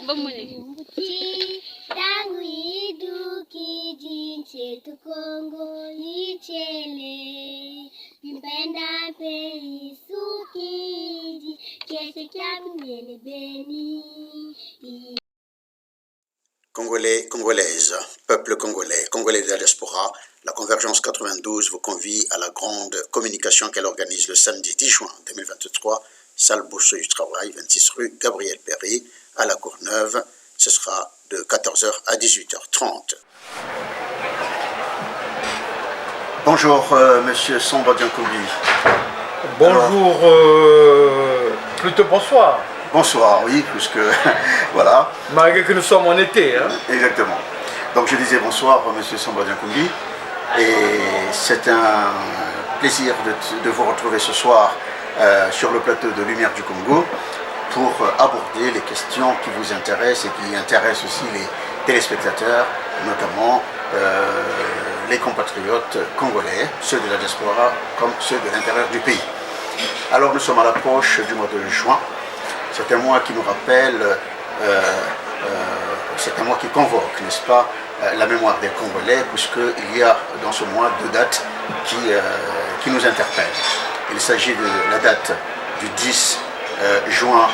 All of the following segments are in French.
Nchi yangu iduki jinsi tukongo ichele mpenda pei sukiji kese kyangu nyele beni. Congolais, Congolaises, peuple congolais, Congolais de la diaspora, la Convergence 92 vous convie à la grande communication qu'elle organise le samedi 10 juin 2023, salle Bourse du Travail, 26 rue Gabriel Péry, à la Courneuve. Ce sera de 14h à 18h30. Bonjour, monsieur Somba Diankoumbi. Bonjour, plutôt bonsoir. Bonsoir, oui, puisque voilà. Malgré que nous sommes en été. Hein. Exactement. Donc je disais bonsoir, monsieur Somba Diankoumbi. Et c'est un plaisir de vous retrouver ce soir sur le plateau de Lumière du Congo pour aborder les questions qui vous intéressent et qui intéressent aussi les téléspectateurs, notamment les compatriotes congolais, ceux de la diaspora comme ceux de l'intérieur du pays. Alors nous sommes à l'approche du mois de juin. C'est un mois qui nous rappelle, c'est un mois qui convoque, n'est-ce pas, la mémoire des Congolais, puisqu'il y a dans ce mois deux dates qui nous interpellent. Il s'agit de la date du 10 juin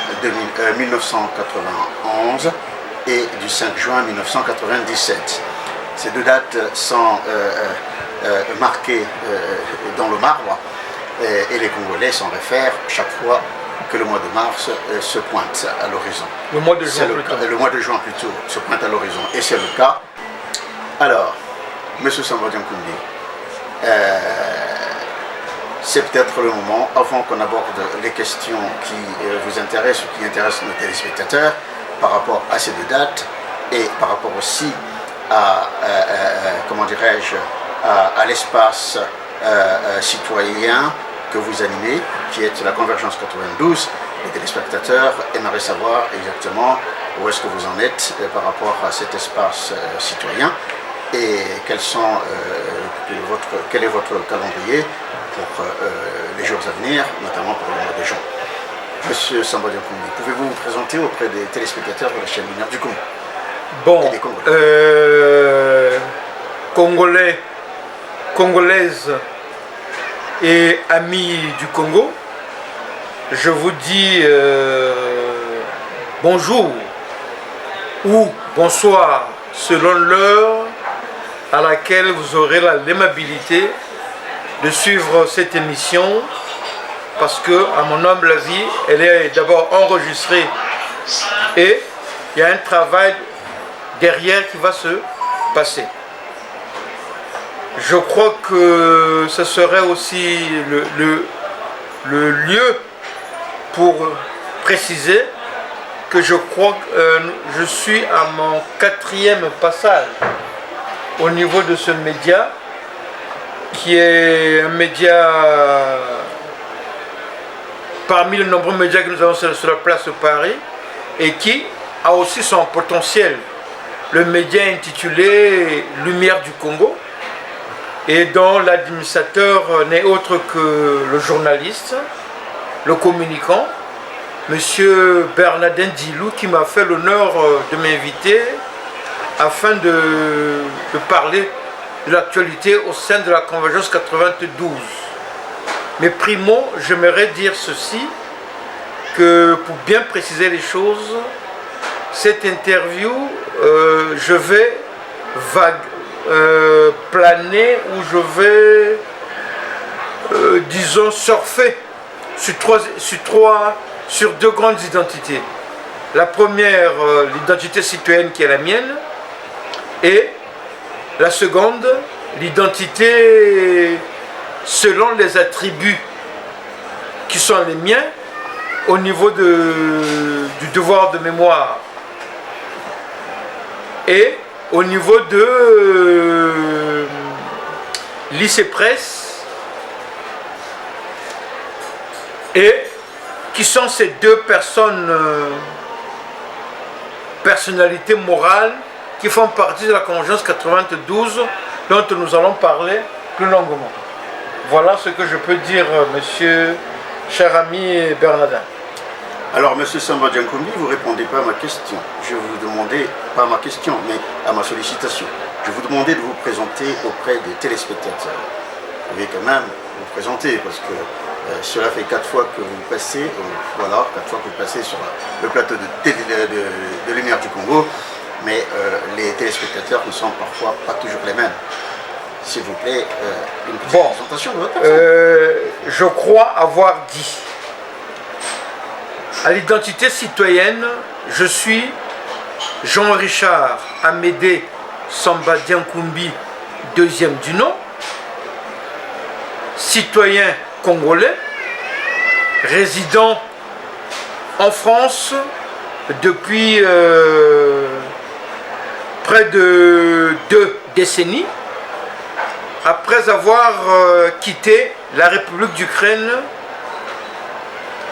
1991 et du 5 juin 1997. Ces deux dates sont marquées dans le marbre et les Congolais s'en réfèrent chaque fois que le mois de mars se pointe à l'horizon. Le mois de juin plutôt. Le mois de juin plutôt se pointe à l'horizon et c'est le cas. Alors, M. Somba Diankoumbi, c'est peut-être le moment, avant qu'on aborde les questions qui vous intéressent ou qui intéressent nos téléspectateurs par rapport à ces deux dates et par rapport aussi à comment dirais-je, à l'espace citoyen que vous animez, qui est la Convergence 92, les téléspectateurs aimeraient savoir exactement où est-ce que vous en êtes par rapport à cet espace citoyen et quel est votre calendrier pour les jours à venir, notamment pour le mois de juin. Monsieur Somba Diankoumbi, pouvez-vous vous présenter auprès des téléspectateurs de la chaîne Lumière du Congo? Bon, Congolais, Congolaises et amis du Congo, je vous dis bonjour ou bonsoir selon l'heure à laquelle vous aurez l'aimabilité de suivre cette émission, parce que, à mon humble avis, elle est d'abord enregistrée et il y a un travail derrière qui va se passer. Je crois que ce serait aussi le lieu pour préciser que je crois que je suis à mon 4e passage au niveau de ce média, qui est un média parmi les nombreux médias que nous avons sur la place de Paris et qui a aussi son potentiel. Le média intitulé Lumière du Congo, et dont l'administrateur n'est autre que le journaliste, le communicant, M. Bernardin Dilou, qui m'a fait l'honneur de m'inviter afin de parler de l'actualité au sein de la Convergence 92. Mais primo, j'aimerais dire ceci, que pour bien préciser les choses, cette interview, je vais planer ou je vais, disons, surfer sur deux grandes identités. La première, l'identité citoyenne qui est la mienne, et la seconde, l'identité selon les attributs qui sont les miens au niveau du devoir de mémoire et au niveau de lycée presse, et qui sont ces deux personnalités morales qui font partie de la Convergence 92 dont nous allons parler plus longuement. Voilà ce que je peux dire, monsieur, cher ami Bernardin. Alors, M. Samba Diankoumbi, vous ne répondez pas à ma question. Je vous demandais, pas à ma question, mais à ma sollicitation. Je vous demandais de vous présenter auprès des téléspectateurs. Vous pouvez quand même vous présenter, parce que cela fait 4 fois que vous passez, voilà, 4 fois que vous passez sur le plateau de Lumière du Congo, mais les téléspectateurs ne sont parfois pas toujours les mêmes. S'il vous plaît, une petite présentation de votre personne. Je crois avoir dit à l'identité citoyenne, je suis Jean-Richard Amédée Samba Diankoumbi, deuxième du nom, citoyen congolais, résident en France depuis près de 2 décennies, après avoir quitté la République d'Ukraine,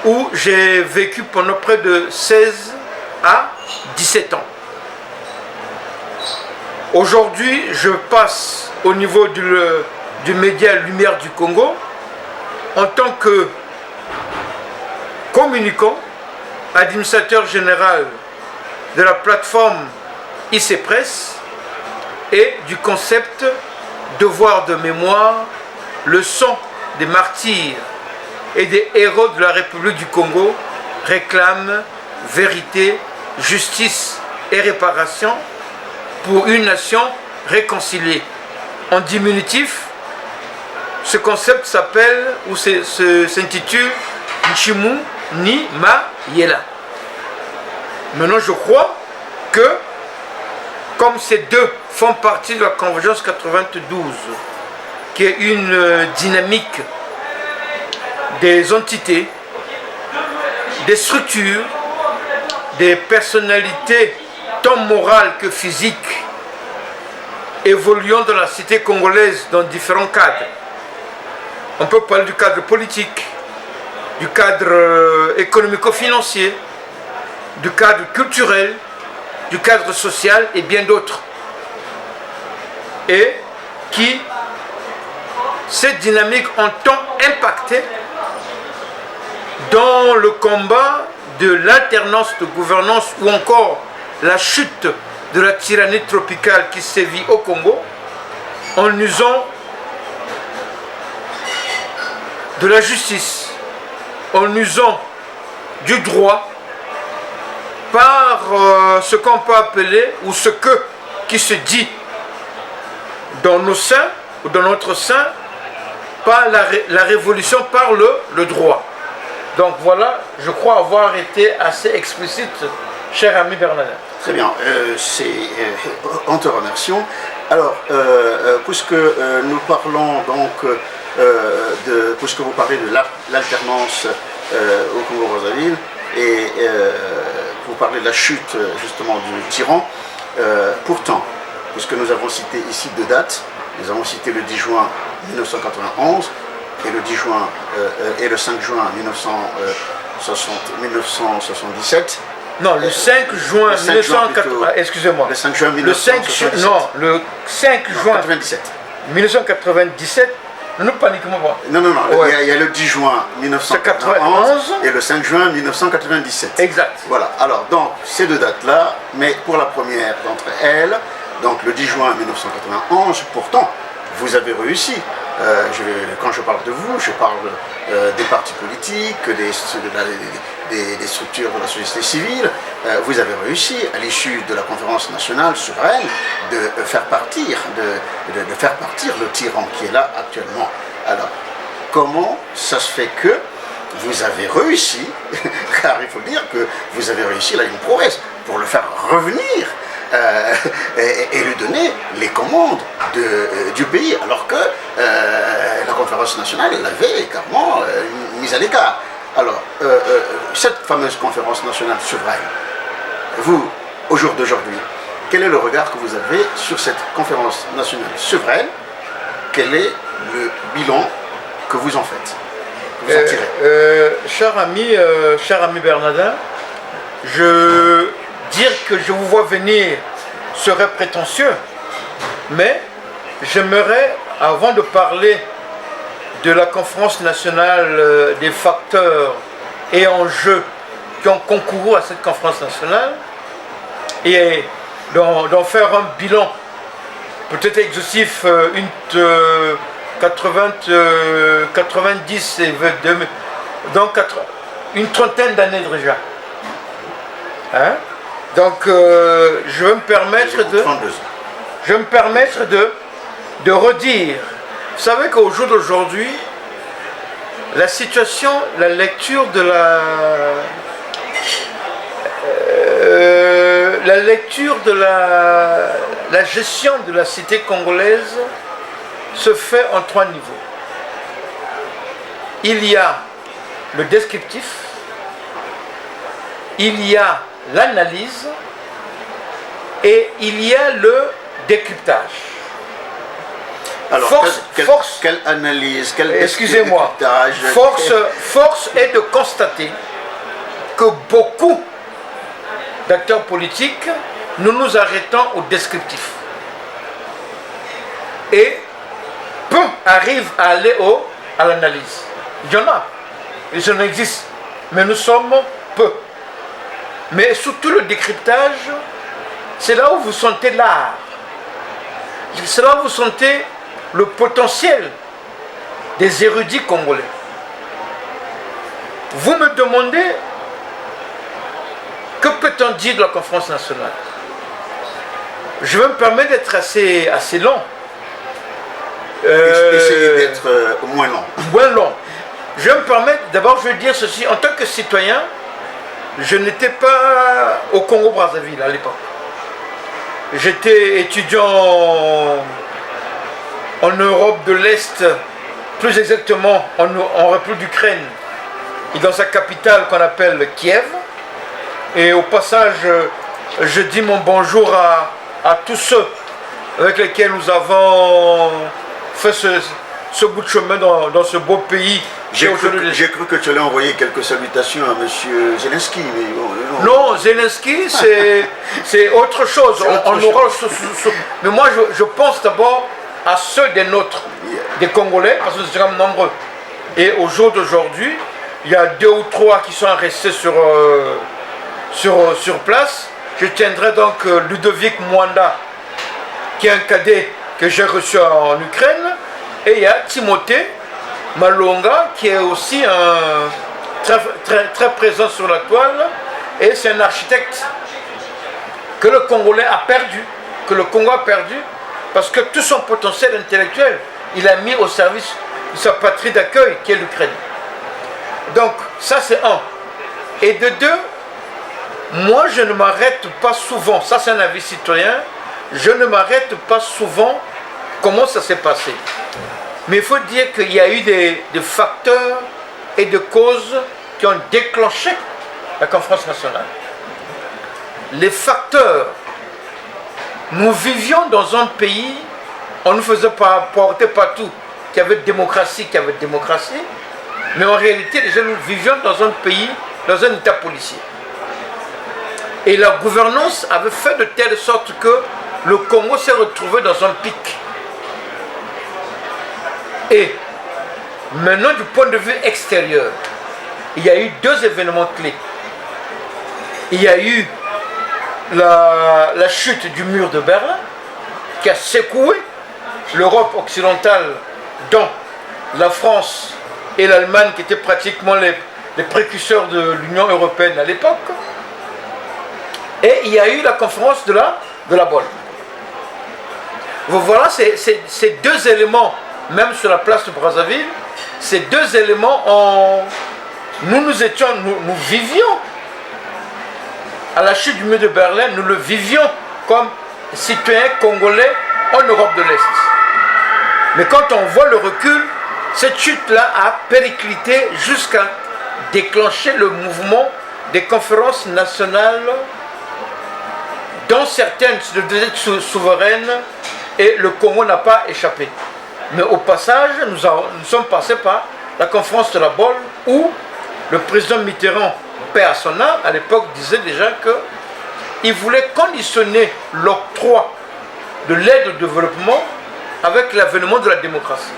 où j'ai vécu pendant près de 16 à 17 ans. Aujourd'hui, je passe au niveau du média Lumière du Congo en tant que communicant, administrateur général de la plateforme IC Presse et du concept Devoir de mémoire, le son des martyrs et des héros de la République du Congo réclament vérité, justice et réparation pour une nation réconciliée. En diminutif, ce concept s'appelle ou s'intitule Nchimu Ni Ma Yela. Maintenant, je crois que, comme ces deux font partie de la Convergence 92, qui est une dynamique des entités, des structures, des personnalités tant morales que physiques, évoluant dans la cité congolaise dans différents cadres. On peut parler du cadre politique, du cadre économico-financier, du cadre culturel, du cadre social et bien d'autres. Et qui, cette dynamique ont tant impacté dans le combat de l'alternance de gouvernance ou encore la chute de la tyrannie tropicale qui sévit au Congo, en usant de la justice, en usant du droit, par ce qu'on peut appeler, ou ce qui se dit dans nos seins, ou dans notre sein, par la révolution par le droit. Donc voilà, je crois avoir été assez explicite, cher ami Bernadette. Très bien, on te remercie. Alors, puisque nous parlons donc puisque vous parlez de l'alternance au Congo-Brazzaville et vous parlez de la chute justement du tyran, pourtant, puisque nous avons cité ici 2 dates, nous avons cité le 10 juin 1991 et le 10 juin et le 5 juin 1977. Non, le 5 juin 1980, excusez-moi. Le 5 juin 1977. Le 5 juin 1997. Ne paniquons pas. Non, ouais. il y a le 10 juin 1991 et le 5 juin 1997. Exact. Voilà, alors donc ces 2 dates-là, mais pour la première d'entre elles, donc le 10 juin 1991, pourtant, vous avez réussi. Quand je parle de vous, je parle des partis politiques, des structures de la société civile. Vous avez réussi, à l'issue de la conférence nationale souveraine, de faire partir le tyran qui est là actuellement. Alors, comment ça se fait que vous avez réussi, car il faut dire que vous avez réussi là une prouesse, pour le faire revenir et lui donner les commandes du pays, alors que la conférence nationale l'avait carrément mise à l'écart. Alors, cette fameuse conférence nationale souveraine, vous, au jour d'aujourd'hui, quel est le regard que vous avez sur cette conférence nationale souveraine? Quel est le bilan que vous en faites, que vous en tirez? Cher ami Bernardin, dire que je vous vois venir serait prétentieux, mais j'aimerais, avant de parler de la conférence nationale des facteurs et enjeux qui ont concouru à cette conférence nationale et d'en faire un bilan peut-être exhaustif, 90 et 22, donc une trentaine d'années déjà. Hein? Donc je vais me permettre de redire. Vous savez qu'au jour d'aujourd'hui, la situation, la lecture de la gestion de la cité congolaise se fait en 3 niveaux. Il y a le descriptif, il y a l'analyse et il y a le décryptage. Alors, quelle analyse, quel excusez-moi, force est de constater que beaucoup d'acteurs politiques, nous arrêtons au descriptif. Et peu arrivent à aller à l'analyse. Il y en a, ils en existent, mais nous sommes peu. Mais surtout le décryptage, c'est là où vous sentez l'art. C'est là où vous sentez le potentiel des érudits congolais. Vous me demandez, que peut-on dire de la conférence nationale? Je vais me permettre d'être assez long. Essayez d'être moins long. Moins long. Je vais me permettre, d'abord je vais dire ceci, en tant que citoyen, je n'étais pas au Congo-Brazzaville à l'époque. J'étais étudiant en Europe de l'Est, plus exactement en République d'Ukraine, et dans sa capitale qu'on appelle Kiev. Et au passage, je dis mon bonjour à tous ceux avec lesquels nous avons fait ce bout de chemin dans ce beau pays. J'ai cru que tu allais envoyer quelques salutations à M. Zelensky. Mais bon, non, Zelensky, c'est autre chose. Mais moi, je pense d'abord à ceux des nôtres, des Congolais, parce que c'est quand même nombreux. Et au jour d'aujourd'hui, il y a 2 ou 3 qui sont restés sur place. Je tiendrai donc Ludovic Mwanda, qui est un cadet que j'ai reçu en Ukraine. Et il y a Timothée Malonga, qui est aussi très présent sur la toile. Et c'est un architecte que le Congolais a perdu, que le Congo a perdu, parce que tout son potentiel intellectuel, il a mis au service de sa patrie d'accueil, qui est l'Ukraine. Donc, ça c'est un. Et de 2, moi je ne m'arrête pas souvent, ça c'est un avis citoyen, je ne m'arrête pas souvent comment ça s'est passé. Mais il faut dire qu'il y a eu des facteurs et des causes qui ont déclenché la conférence nationale. Les facteurs, nous vivions dans un pays, on ne faisait pas porter partout qu'il y avait démocratie, mais en réalité, déjà nous vivions dans un pays, dans un état policier. Et la gouvernance avait fait de telle sorte que le Congo s'est retrouvé dans un pic. Et maintenant, du point de vue extérieur, il y a eu 2 événements clés. Il y a eu la chute du mur de Berlin, qui a secoué l'Europe occidentale, dont la France et l'Allemagne, qui étaient pratiquement les précurseurs de l'Union européenne à l'époque. Et il y a eu la conférence de la Bonne. Voilà ces 2 éléments, même sur la place de Brazzaville, ces 2 éléments, nous vivions à la chute du mur de Berlin, nous le vivions comme citoyens congolais en Europe de l'Est. Mais quand on voit le recul, cette chute-là a périclité jusqu'à déclencher le mouvement des conférences nationales, dont certaines devaient être souveraines, et le Congo n'a pas échappé. Mais au passage, nous sommes passés par la conférence de la Bonne, où le président Mitterrand, paix à son âme, à l'époque disait déjà qu'il voulait conditionner l'octroi de l'aide au développement avec l'avènement de la démocratie.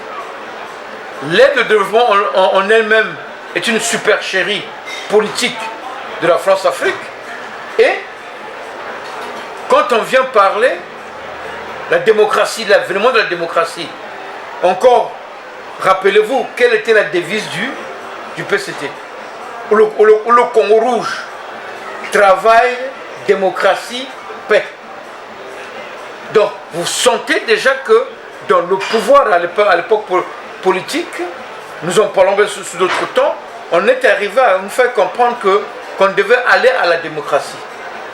L'aide au développement en elle-même est une supercherie politique de la France-Afrique. Et quand on vient parler la démocratie, l'avènement de la démocratie, encore, rappelez-vous, quelle était la devise du PCT, ou le Congo rouge, travail, démocratie, paix. Donc, vous sentez déjà que dans le pouvoir à l'époque politique, nous en parlons sous d'autres temps, on est arrivé à nous faire comprendre qu'on devait aller à la démocratie.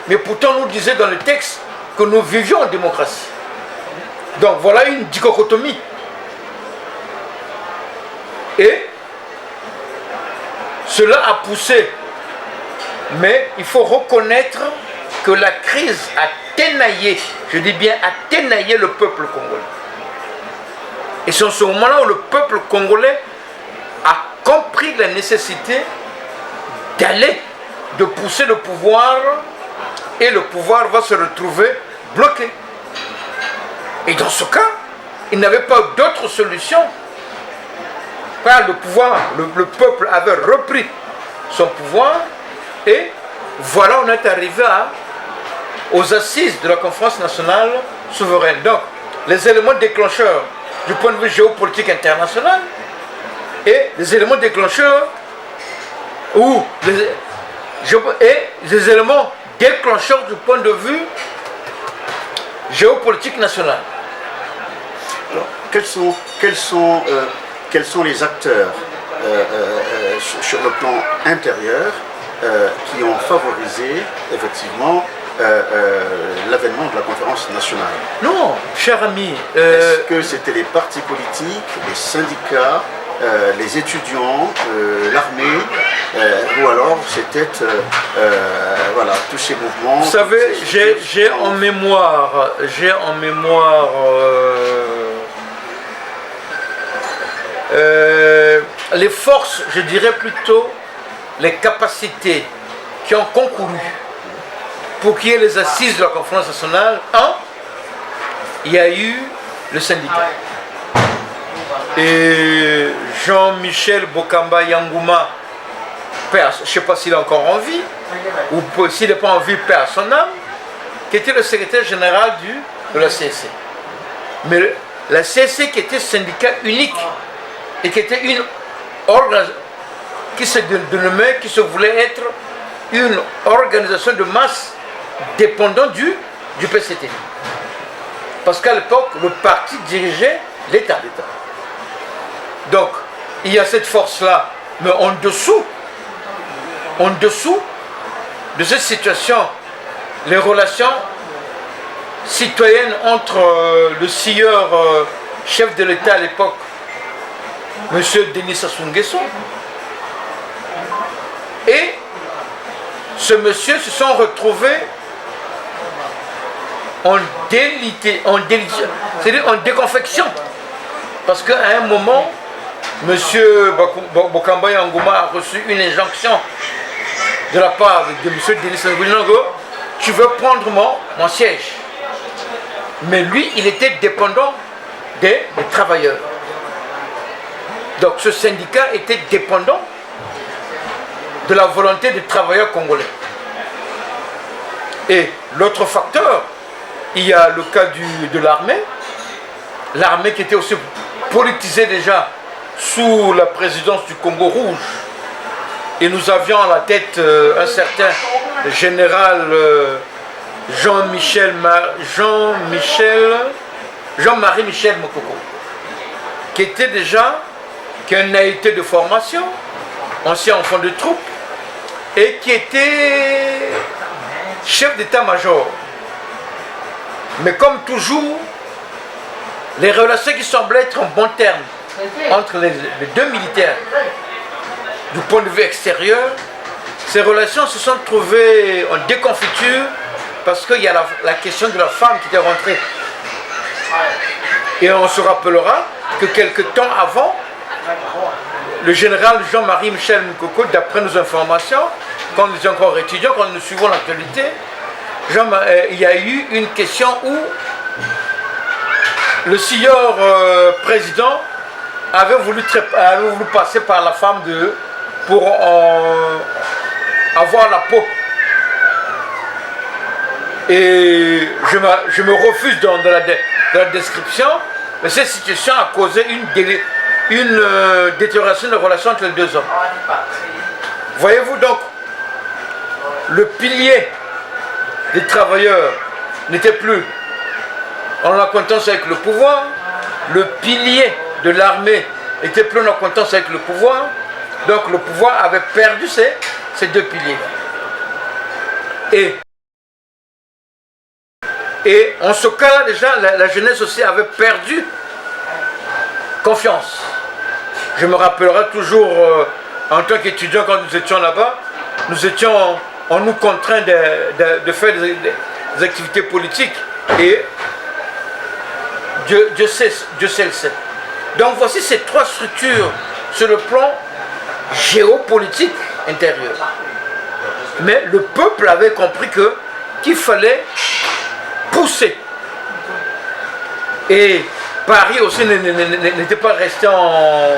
Mais pourtant, on nous disait dans le texte que nous vivions en démocratie. Donc, voilà une dichotomie. Et cela a poussé. Mais il faut reconnaître que la crise a ténaillé, je dis bien a ténaillé le peuple congolais. Et c'est en ce moment-là où le peuple congolais a compris la nécessité d'aller, de pousser le pouvoir, et le pouvoir va se retrouver bloqué. Et dans ce cas, il n'avait pas d'autre solution. Car le pouvoir, le peuple avait repris son pouvoir, et voilà, on est arrivé aux assises de la conférence nationale souveraine. Donc, les éléments déclencheurs du point de vue géopolitique international et les éléments déclencheurs les éléments déclencheurs du point de vue géopolitique national. Alors, quels sont les acteurs sur le plan intérieur qui ont favorisé effectivement l'avènement de la conférence nationale? Non, cher ami. Est-ce que c'était les partis politiques, les syndicats, les étudiants, l'armée, ou alors c'était voilà, tous ces mouvements? Vous savez, j'ai en mémoire les forces, je dirais plutôt les capacités qui ont concouru pour qu'il y ait les assises de la conférence nationale. Il y a eu le syndicat. Et Jean-Michel Bokamba Yangouma, je ne sais pas s'il est encore en vie, ou s'il n'est pas en vie, paix à son âme, qui était le secrétaire général de la CSC. Mais la CSC qui était syndicat unique, et qui était une organisation qui se dénommait, qui se voulait être une organisation de masse dépendant du PCT. Parce qu'à l'époque, le parti dirigeait l'État. Donc, il y a cette force-là, mais en dessous de cette situation, les relations citoyennes entre le sieur chef de l'État à l'époque, M. Denis Sassou Nguesso, et ce monsieur se sont retrouvés c'est-à-dire en déconfection. Parce qu'à un moment, M. Bokamba Yangouma a reçu une injonction de la part de M. Denis Sassou Nguesso: tu veux prendre mon siège. Mais lui, il était dépendant des travailleurs. Donc ce syndicat était dépendant de la volonté des travailleurs congolais. Et l'autre facteur, il y a le cas de l'armée. L'armée qui était aussi politisée déjà sous la présidence du Congo rouge. Et nous avions à la tête un certain général Jean-Marie Michel Mokoko, qui a une naïveté de formation, ancien enfant de troupe, et qui était chef d'état-major. Mais comme toujours, les relations qui semblaient être en bon terme entre les deux militaires, du point de vue extérieur, ces relations se sont trouvées en déconfiture parce qu'il y a la question de la femme qui était rentrée. Et on se rappellera que quelque temps avant, le général Jean-Marie Michel Mokoko, d'après nos informations, quand nous étions encore étudiants, quand nous suivons l'actualité, il y a eu une question où le sieur président avait voulu passer par la femme pour avoir la peau. Et je me refuse dans la description, mais cette situation a causé une détérioration des relations entre les deux hommes. Voyez-vous donc, le pilier des travailleurs n'était plus en acquaintance avec le pouvoir, le pilier de l'armée n'était plus en acquaintance avec le pouvoir, donc le pouvoir avait perdu ces deux piliers. Et en ce cas-là, déjà, la jeunesse aussi avait perdu confiance. Je me rappellerai toujours, en tant qu'étudiant, quand nous étions là-bas, on nous contraint de faire des activités politiques. Et Dieu sait le sait. Donc voici ces trois structures sur le plan géopolitique intérieur. Mais le peuple avait compris qu'il fallait pousser. Et Paris aussi n'était pas resté en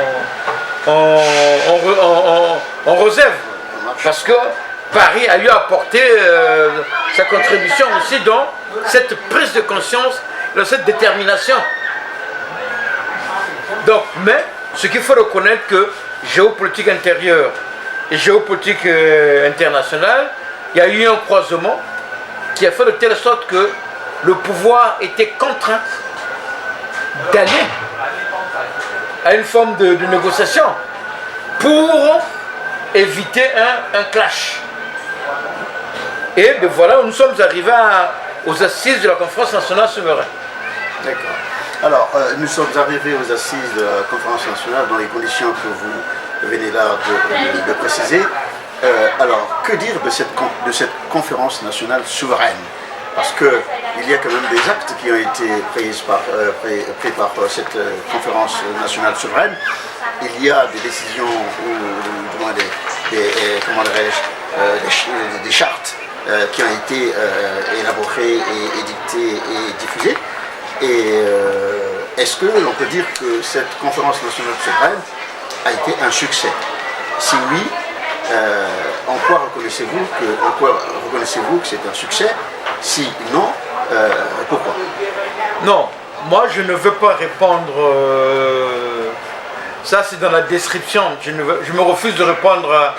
réserve, parce que Paris a eu à apporter sa contribution aussi dans cette prise de conscience, dans cette détermination. Donc, mais ce qu'il faut reconnaître, que géopolitique intérieure et géopolitique internationale, il y a eu un croisement qui a fait de telle sorte que le pouvoir était contraint d'aller à une forme de négociation pour éviter un clash. Et bien voilà, nous sommes arrivés aux assises de la conférence nationale souveraine. D'accord. Alors, nous sommes arrivés aux assises de la conférence nationale dans les conditions que vous venez là de préciser. Alors, que dire de cette conférence nationale souveraine? Parce qu'il y a quand même des actes qui ont été pris par cette conférence nationale souveraine. Il y a des décisions, ou du moins des chartes qui ont été élaborées et édictées et diffusées. Et est-ce que l'on peut dire que cette conférence nationale souveraine a été un succès? Si oui, en quoi reconnaissez-vous que c'est un succès? Si non, pourquoi? Non, moi je ne veux pas répondre. Ça c'est dans la description. Je me refuse de répondre à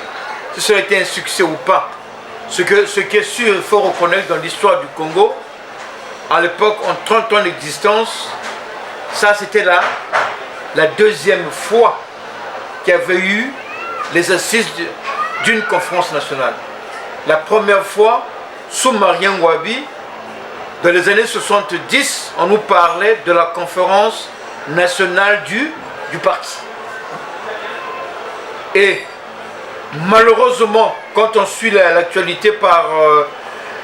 si ça a été un succès ou pas. Ce qui est sûr, il faut reconnaître dans l'histoire du Congo, à l'époque, en 30 ans d'existence, ça c'était la deuxième fois qu'il y avait eu les assises d'une conférence nationale. La première fois, sous Marien Ngouabi, dans les années 70, on nous parlait de la conférence nationale du parti. Et malheureusement, quand on suit l'actualité par...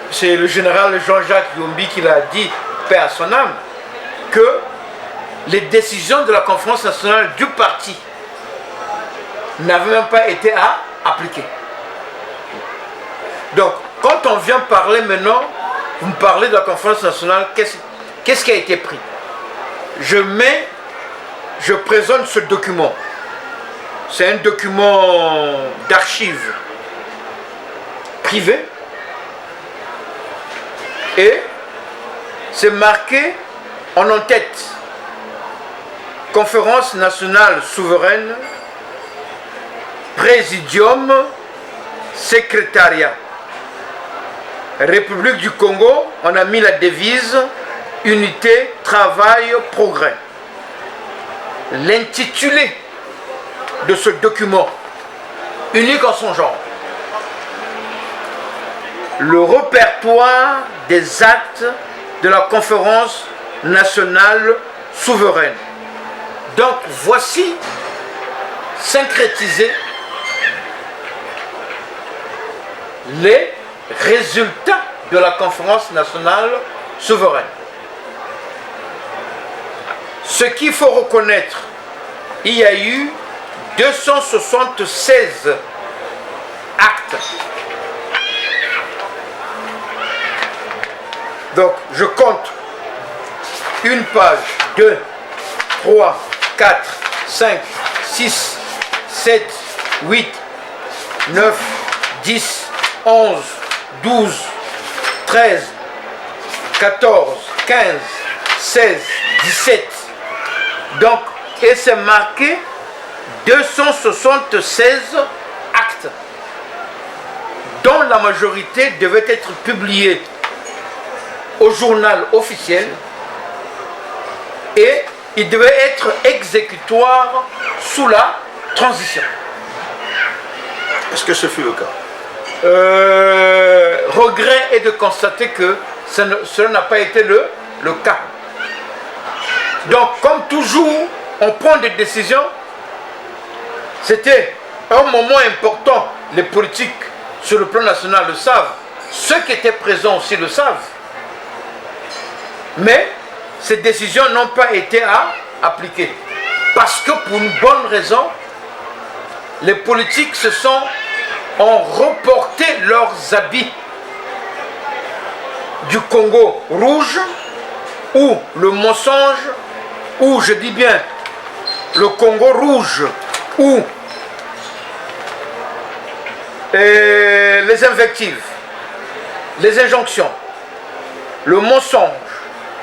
c'est le général Jean-Jacques Yombi qui l'a dit, paix à son âme, que les décisions de la conférence nationale du parti n'avaient même pas été appliquées. Donc, quand on vient parler maintenant, vous me parlez de la conférence nationale, qu'est-ce qui a été pris? Je présente ce document. C'est un document d'archives privées. Et c'est marqué en en-tête: Conférence nationale souveraine, Présidium, Secrétariat. République du Congo, on a mis la devise Unité, Travail, Progrès. L'intitulé de ce document, unique en son genre, le répertoire des actes de la conférence nationale souveraine. Donc voici syncrétisé les résultats de la conférence nationale souveraine. Ce qu'il faut reconnaître, il y a eu 276 actes. Donc je compte 1 page, 2, 3, 4, 5, 6, 7, 8, 9, 10, 11, 12, 13, 14, 15, 16, 17. Donc, et c'est marqué 276 actes, dont la majorité devait être publiée au journal officiel et il devait être exécutoire sous la transition. Est-ce que ce fut le cas? Regret est de constater que cela n'a pas été le cas. Donc, comme toujours, on prend des décisions. C'était un moment important. Les politiques sur le plan national le savent. Ceux qui étaient présents aussi le savent. Mais ces décisions n'ont pas été appliquées. Parce que pour une bonne raison, les politiques ont reporté leurs habits du Congo rouge, ou le mensonge, ou je dis bien le Congo rouge, ou les invectives, les injonctions, le mensonge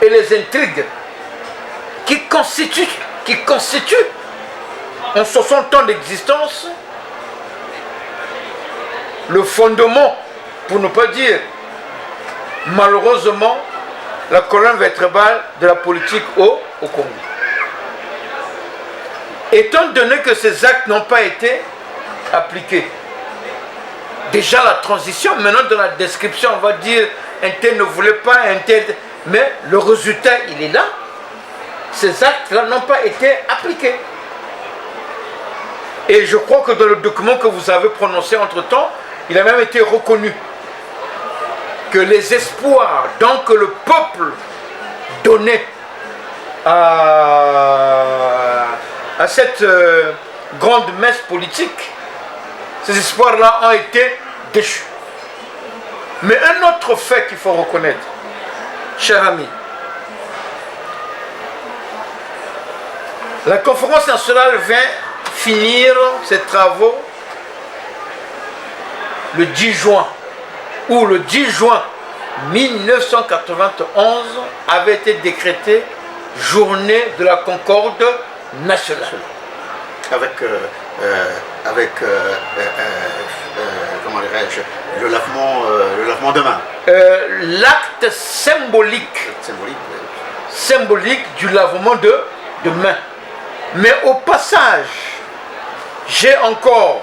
et les intrigues qui constituent en 60 ans d'existence le fondement, pour ne pas dire malheureusement, la colonne vertébrale de la politique au Congo. Étant donné que ces actes n'ont pas été appliqués, déjà la transition, maintenant dans la description, on va dire un tel ne voulait pas, un tel, mais le résultat, il est là. Ces actes-là n'ont pas été appliqués. Et je crois que dans le document que vous avez prononcé entre-temps, il a même été reconnu que les espoirs donc, que le peuple donnait à cette grande messe politique, ces espoirs-là ont été déchus. Mais un autre fait qu'il faut reconnaître, cher ami, la conférence nationale vient finir ses travaux le 10 juin, où le 10 juin 1991 avait été décrétée journée de la concorde nationale. Avec comment dirais-je, le lavement de main. L'acte symbolique du lavement de main. Mais au passage, j'ai encore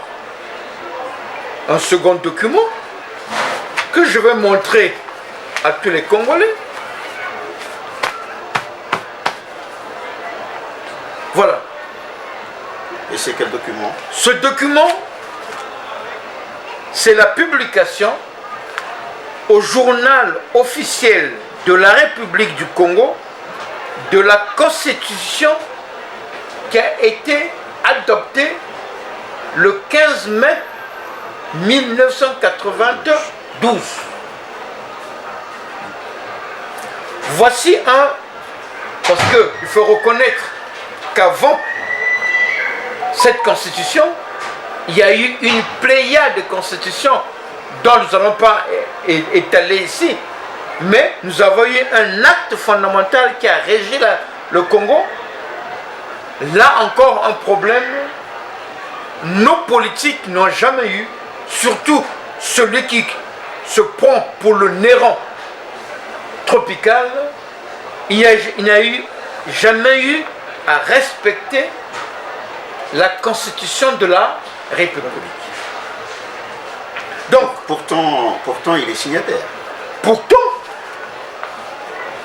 un second document que je vais montrer à tous les Congolais. Voilà. Et c'est quel document? Ce document, c'est la publication au journal officiel de la République du Congo de la Constitution qui a été adoptée le 15 mai 1992. Voici parce qu'il faut reconnaître qu'avant cette constitution, il y a eu une pléiade de constitutions dont nous n'allons pas étaler ici, mais nous avons eu un acte fondamental qui a régi le Congo. Là encore un problème, nos politiques n'ont jamais eu, surtout celui qui se prend pour le néron tropical, il n'y a jamais eu à respecter la constitution de la République. Donc, pourtant il est signataire. Pourtant,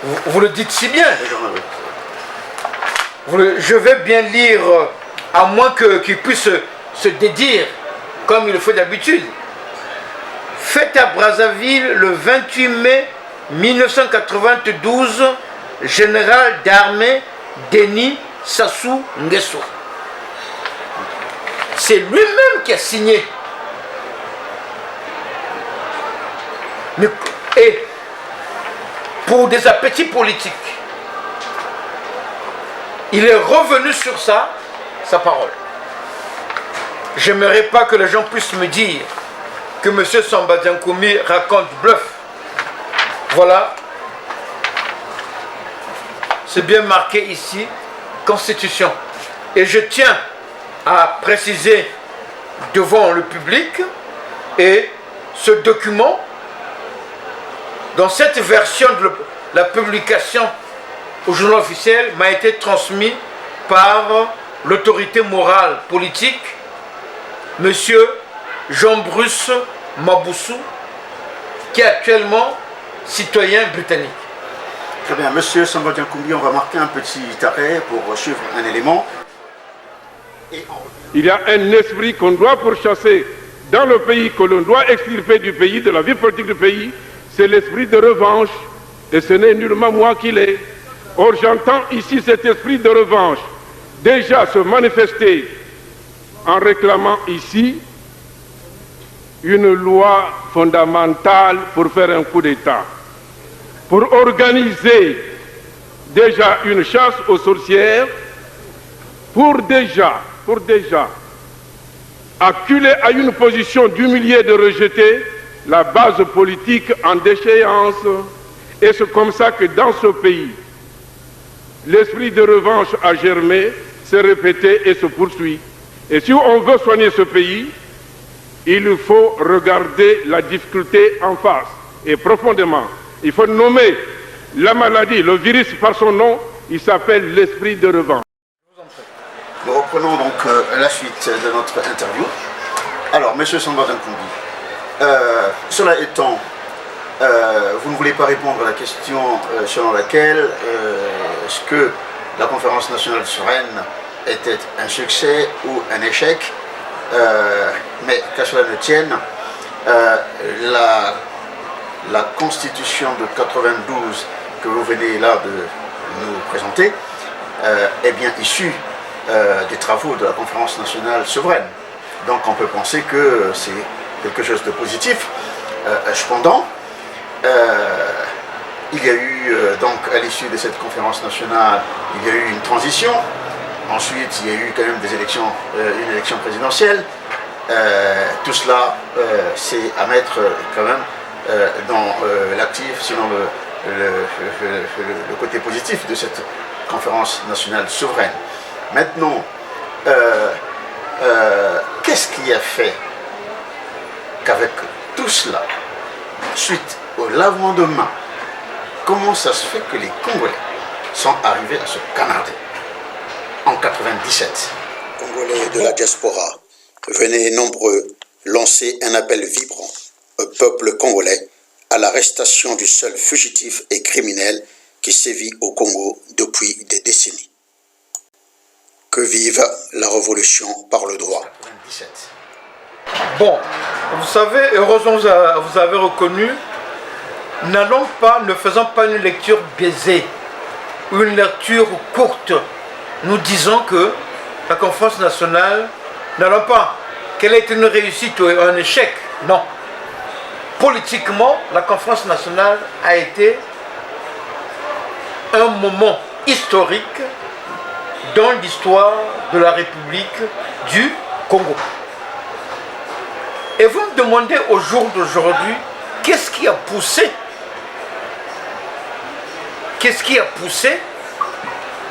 vous le dites si bien. Je vais bien lire, à moins qu'il puisse se dédire, comme il le fait d'habitude. Fait à Brazzaville le 28 mai 1992, général d'armée Denis Sassou Nguesso. C'est lui-même qui a signé. Et pour des appétits politiques, il est revenu sur sa parole. J'aimerais pas que les gens puissent me dire que M. Samba Diankoumi raconte bluff. Voilà. C'est bien marqué ici, Constitution. Et je tiens à préciser devant le public, et ce document, dans cette version de la publication au journal officiel, m'a été transmis par l'autorité morale politique, M. Jean-Bruce Maboussou, qui est actuellement citoyen britannique. Très bien, Monsieur Samba Diankoumi, on va marquer un petit arrêt pour suivre un élément. Il y a un esprit qu'on doit pourchasser dans le pays, que l'on doit extirper du pays, de la vie politique du pays, c'est l'esprit de revanche, et ce n'est nullement moi qui l'ai. Or, j'entends ici cet esprit de revanche déjà se manifester en réclamant ici une loi fondamentale pour faire un coup d'État, pour organiser déjà une chasse aux sorcières, pour déjà acculer à une position d'humilier, de rejeter la base politique en déchéance. Et c'est comme ça que dans ce pays, l'esprit de revanche a germé, s'est répété et se poursuit. Et si on veut soigner ce pays, il faut regarder la difficulté en face et profondément. Il faut nommer la maladie, le virus par son nom, il s'appelle l'esprit de revanche. Nous reprenons donc la suite de notre interview. Alors, M. Samba Diankoumi, cela étant, vous ne voulez pas répondre à la question selon laquelle est-ce que la conférence nationale sereine était un succès ou un échec, mais qu'à cela ne tienne, la constitution de 92 que vous venez là de nous présenter est bien issue des travaux de la conférence nationale souveraine. Donc on peut penser que c'est quelque chose de positif. Cependant, il y a eu, donc à l'issue de cette conférence nationale, il y a eu une transition. Ensuite, il y a eu quand même des élections, une élection présidentielle. Tout cela, c'est à mettre quand même dans l'actif, sinon le côté positif de cette conférence nationale souveraine. Maintenant, qu'est-ce qui a fait qu'avec tout cela, suite au lavement de main, comment ça se fait que les Congolais sont arrivés à se canarder en 97? Congolais de la diaspora, venez nombreux lancer un appel vibrant au peuple congolais à l'arrestation du seul fugitif et criminel qui sévit au Congo depuis des décennies. Que vive la révolution par le droit. 97. Bon, vous savez, heureusement vous avez reconnu, ne faisons pas une lecture biaisée ou une lecture courte. Nous disons que la conférence nationale, n'allons pas qu'elle a été une réussite ou un échec. Non. Politiquement, la conférence nationale a été un moment historique dans l'histoire de la République du Congo. Et vous me demandez au jour d'aujourd'hui, qu'est-ce qui a poussé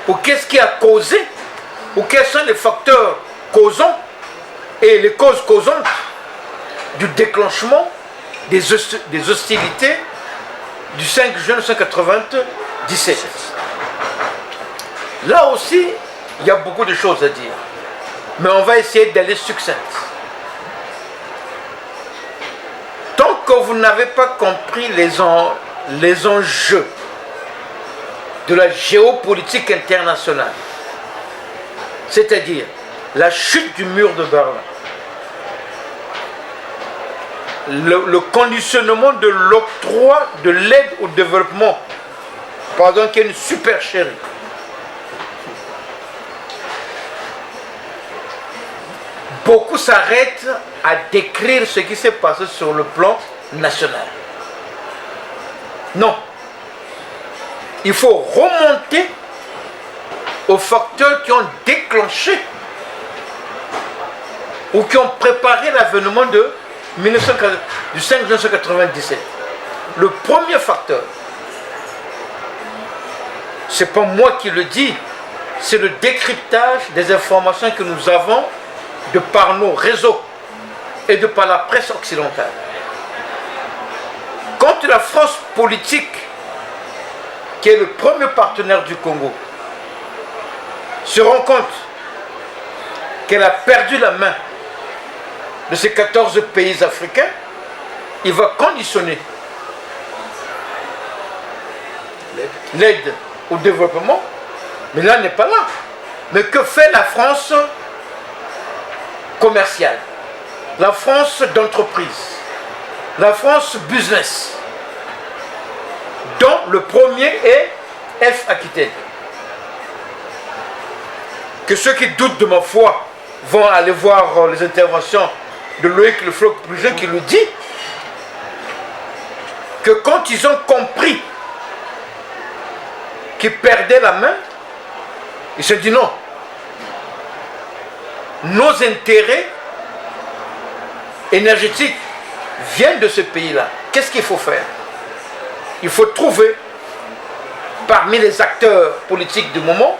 ou qu'est-ce qui a causé, ou quels sont les facteurs causants et les causes causantes du déclenchement des hostilités du 5 juin 1997. Là aussi, il y a beaucoup de choses à dire, mais on va essayer d'aller succinct. Tant que vous n'avez pas compris les enjeux de la géopolitique internationale, c'est-à-dire la chute du mur de Berlin, le conditionnement de l'octroi de l'aide au développement, pardon, qui est une supercherie, beaucoup s'arrêtent à décrire ce qui s'est passé sur le plan national. Non. Il faut remonter aux facteurs qui ont déclenché ou qui ont préparé l'avènement de du 5 1997. Le premier facteur, c'est pas moi qui le dis, c'est le décryptage des informations que nous avons de par nos réseaux et de par la presse occidentale. Quand la France politique, qui est le premier partenaire du Congo, se rend compte qu'elle a perdu la main de ces 14 pays africains, il va conditionner l'aide au développement, mais là n'est pas là. Mais que fait la France commerciale, la France d'entreprise, la France business, dont le premier est F Aquitaine. Que ceux qui doutent de ma foi vont aller voir les interventions de Loïc Le Floch-Prigent qui le dit, que quand ils ont compris qu'ils perdaient la main, ils se disent non, nos intérêts énergétiques viennent de ce pays-là. Qu'est-ce qu'il faut faire? Il faut trouver parmi les acteurs politiques du moment,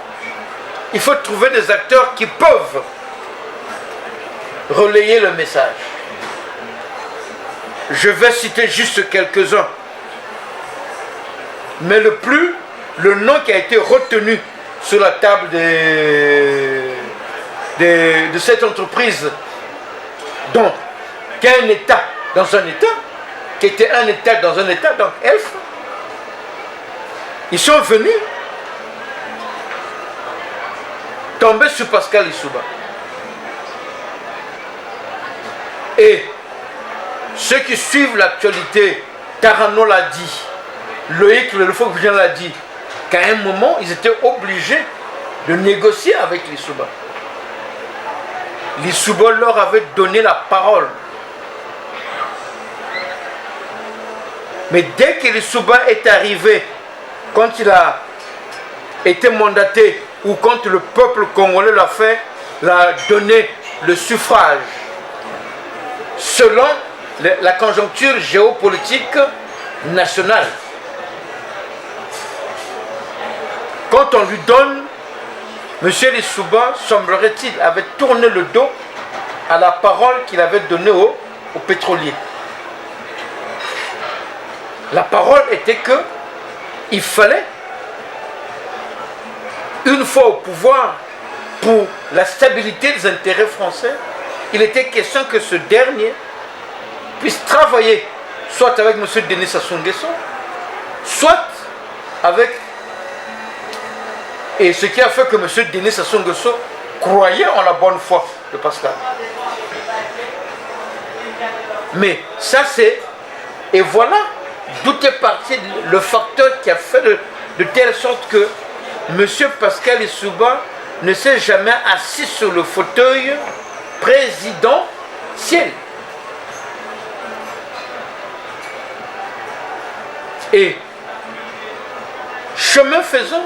il faut trouver des acteurs qui peuvent relayer le message. Je vais citer juste quelques-uns. Mais le nom qui a été retenu sur la table de cette entreprise, donc, qui est un État dans un État, qui était un État dans un État, donc ELF, ils sont venus tomber sur Pascal Lissouba. Et ceux qui suivent l'actualité, Tarano l'a dit, Loïc Le Floch-Prigent l'a dit, qu'à un moment, ils étaient obligés de négocier avec Lissouba. Lissouba leur avait donné la parole. Mais dès que Lissouba est arrivé, quand il a été mandaté, ou quand le peuple congolais l'a donné le suffrage, selon la conjoncture géopolitique nationale. Quand on lui donne, M. Lissouba, semblerait-il, avait tourné le dos à la parole qu'il avait donnée aux pétroliers. La parole était que il fallait, une fois au pouvoir, pour la stabilité des intérêts français, il était question que ce dernier puisse travailler soit avec M. Denis Sassou Nguesso, soit avec... Et ce qui a fait que M. Denis Sassou Nguesso croyait en la bonne foi de Pascal. Mais ça c'est... Et voilà d'où est parti le facteur qui a fait de telle sorte que M. Pascal Lissouba ne s'est jamais assis sur le fauteuil présidentiel. Et chemin faisant,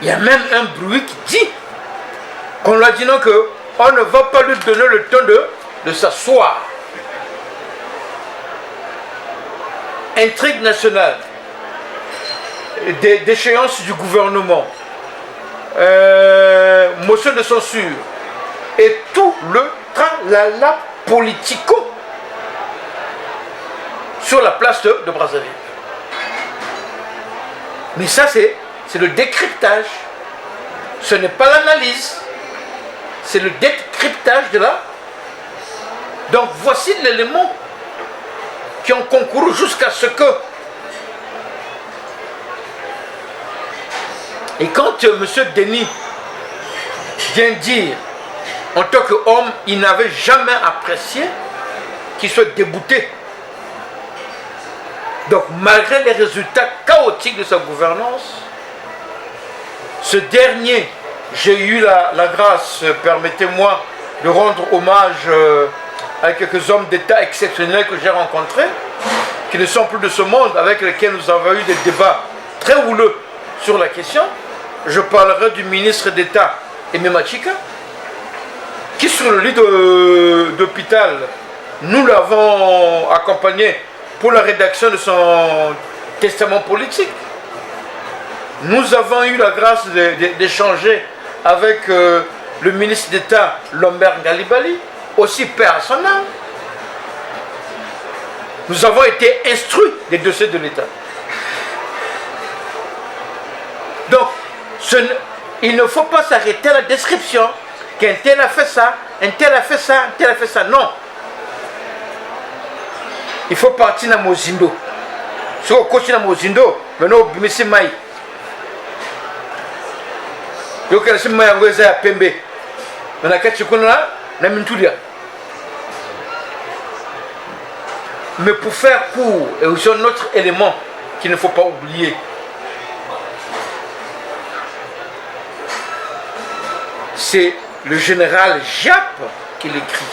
il y a même un bruit qui dit qu'on lui a dit non, qu'on ne va pas lui donner le temps de s'asseoir. Intrigue nationale, déchéance du gouvernement, motion de censure et tout le tralala politico sur la place de Brazzaville. Mais ça c'est le décryptage, ce n'est pas l'analyse, c'est le décryptage de la... Donc voici l'élément qui ont concouru jusqu'à ce que... Et quand M. Denis vient dire, en tant qu'homme, il n'avait jamais apprécié qu'il soit débouté. Donc malgré les résultats chaotiques de sa gouvernance, ce dernier, j'ai eu la grâce, permettez-moi de rendre hommage à quelques hommes d'État exceptionnels que j'ai rencontrés, qui ne sont plus de ce monde, avec lesquels nous avons eu des débats très houleux sur la question. Je parlerai du ministre d'État Aimé Machika, qui sur le lit d'hôpital nous l'avons accompagné pour la rédaction de son testament politique. Nous avons eu la grâce d'échanger avec le ministre d'État Lambert Ngalibali, aussi père à son âme. Nous avons été instruits des dossiers de l'État. Donc, il ne faut pas s'arrêter à la description qu'un tel a fait ça, un tel a fait ça, un tel a fait ça. Non. Il faut partir dans Mozindo. Si on continue dans Mozindo, maintenant on bimisi mai. Yo kalisi mai yango eza ya pembe. Na kati kuna na mintulia. Mais pour faire court, et aussi un autre élément qu'il ne faut pas oublier. C'est le général Jap qui l'écrit.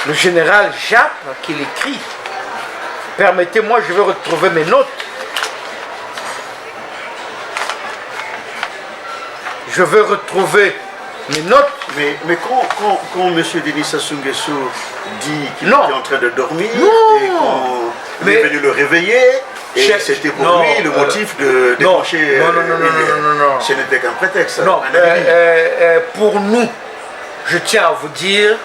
Le général Jap qui l'écrit. Permettez-moi, je vais retrouver mes notes. Je vais retrouver mes notes. Mais quand M. Denis Sassou Nguesso dit qu'il était en train de dormir, non, et qu'on est venu le réveiller, et c'était pour lui le motif de déclencher. Non. Ce n'était qu'un prétexte. Non, pour nous, je tiens à vous dire,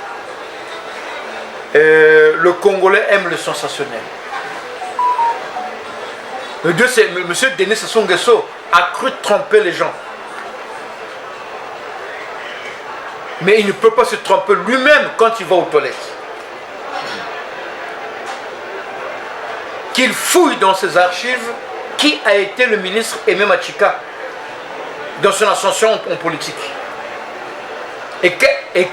le Congolais aime le sensationnel. Le Dieu, c'est M. Denis Sassou Nguesso a cru tromper les gens. Mais il ne peut pas se tromper lui-même quand il va aux toilettes. Qu'il fouille dans ses archives qui a été le ministre Aimé Machika dans son ascension en politique. Et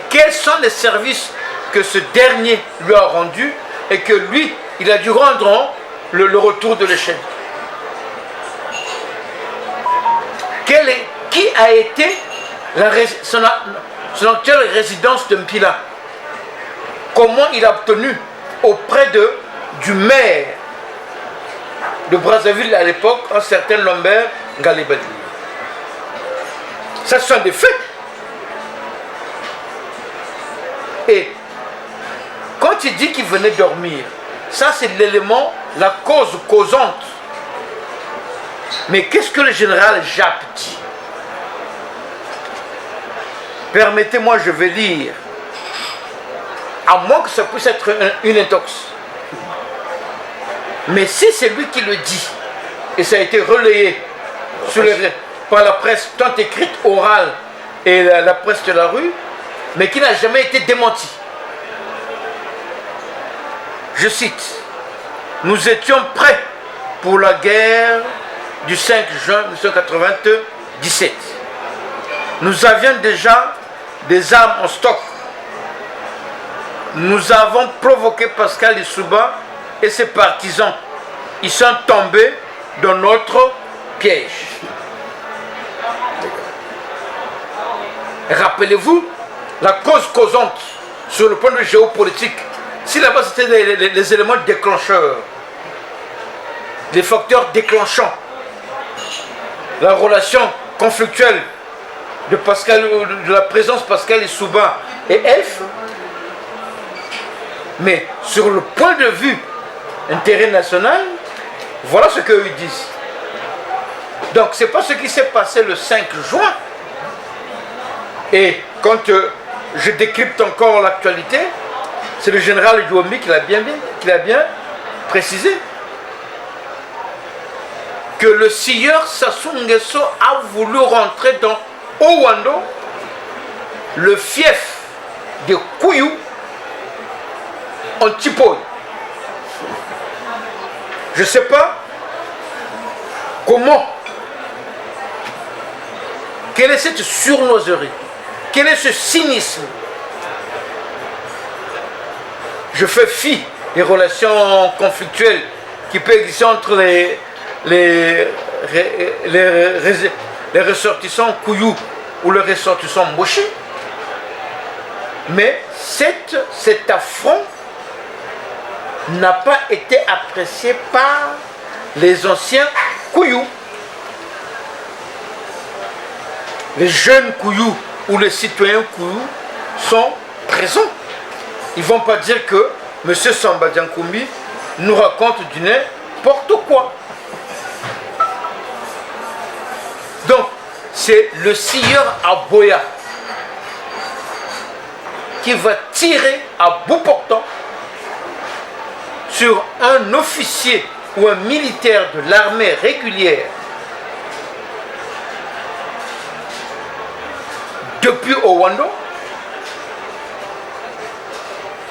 quels sont les services que ce dernier lui a rendus et que lui, il a dû rendre le retour de l'échelle. Qui a été son actuelle résidence de Mpila? Comment il a obtenu auprès du maire de Brazzaville à l'époque, un certain Lambert Ngalibali? Ça, ce sont des faits. Et quand il dit qu'il venait dormir, ça c'est l'élément, la cause causante. Mais qu'est-ce que le général Jap dit? Permettez-moi, je vais lire. À moins que ça puisse être une intox. Mais si c'est lui qui le dit, et ça a été relayé par la presse, tant écrite, orale, et la presse de la rue, mais qui n'a jamais été démenti. Je cite, « Nous étions prêts pour la guerre du 5 juin 1997. Nous avions déjà des armes en stock. Nous avons provoqué Pascal Lissouba et ses partisans. Ils sont tombés dans notre piège. » Rappelez-vous, la cause causante sur le point de vue géopolitique, si là-bas c'était les éléments déclencheurs, les facteurs déclenchants, la relation conflictuelle de la présence Pascal Lissouba et Elf, mais sur le point de vue intérêt national, voilà ce qu'eux disent. Donc c'est pas ce qui s'est passé le 5 juin. Et quand je décrypte encore l'actualité, c'est le général Djouombi qui l'a bien précisé. Que le sieur Sassou Nguesso a voulu rentrer dans Owando, le fief de Kouyou, en Tipoy. Je ne sais pas comment, quelle est cette sournoiserie, quel est ce cynisme. Je fais fi des relations conflictuelles qui peuvent exister entre les ressortissants Kouyou ou les ressortissants Mboshi. Mais cet affront n'a pas été apprécié par les anciens Kouyou. Les jeunes Kouyou ou les citoyens Kouyou sont présents. ils ne vont pas dire que M. Samba Diankoumbi nous raconte du n'importe quoi. Donc, c'est le sieur Aboya qui va tirer à bout portant sur un officier ou un militaire de l'armée régulière depuis Owando,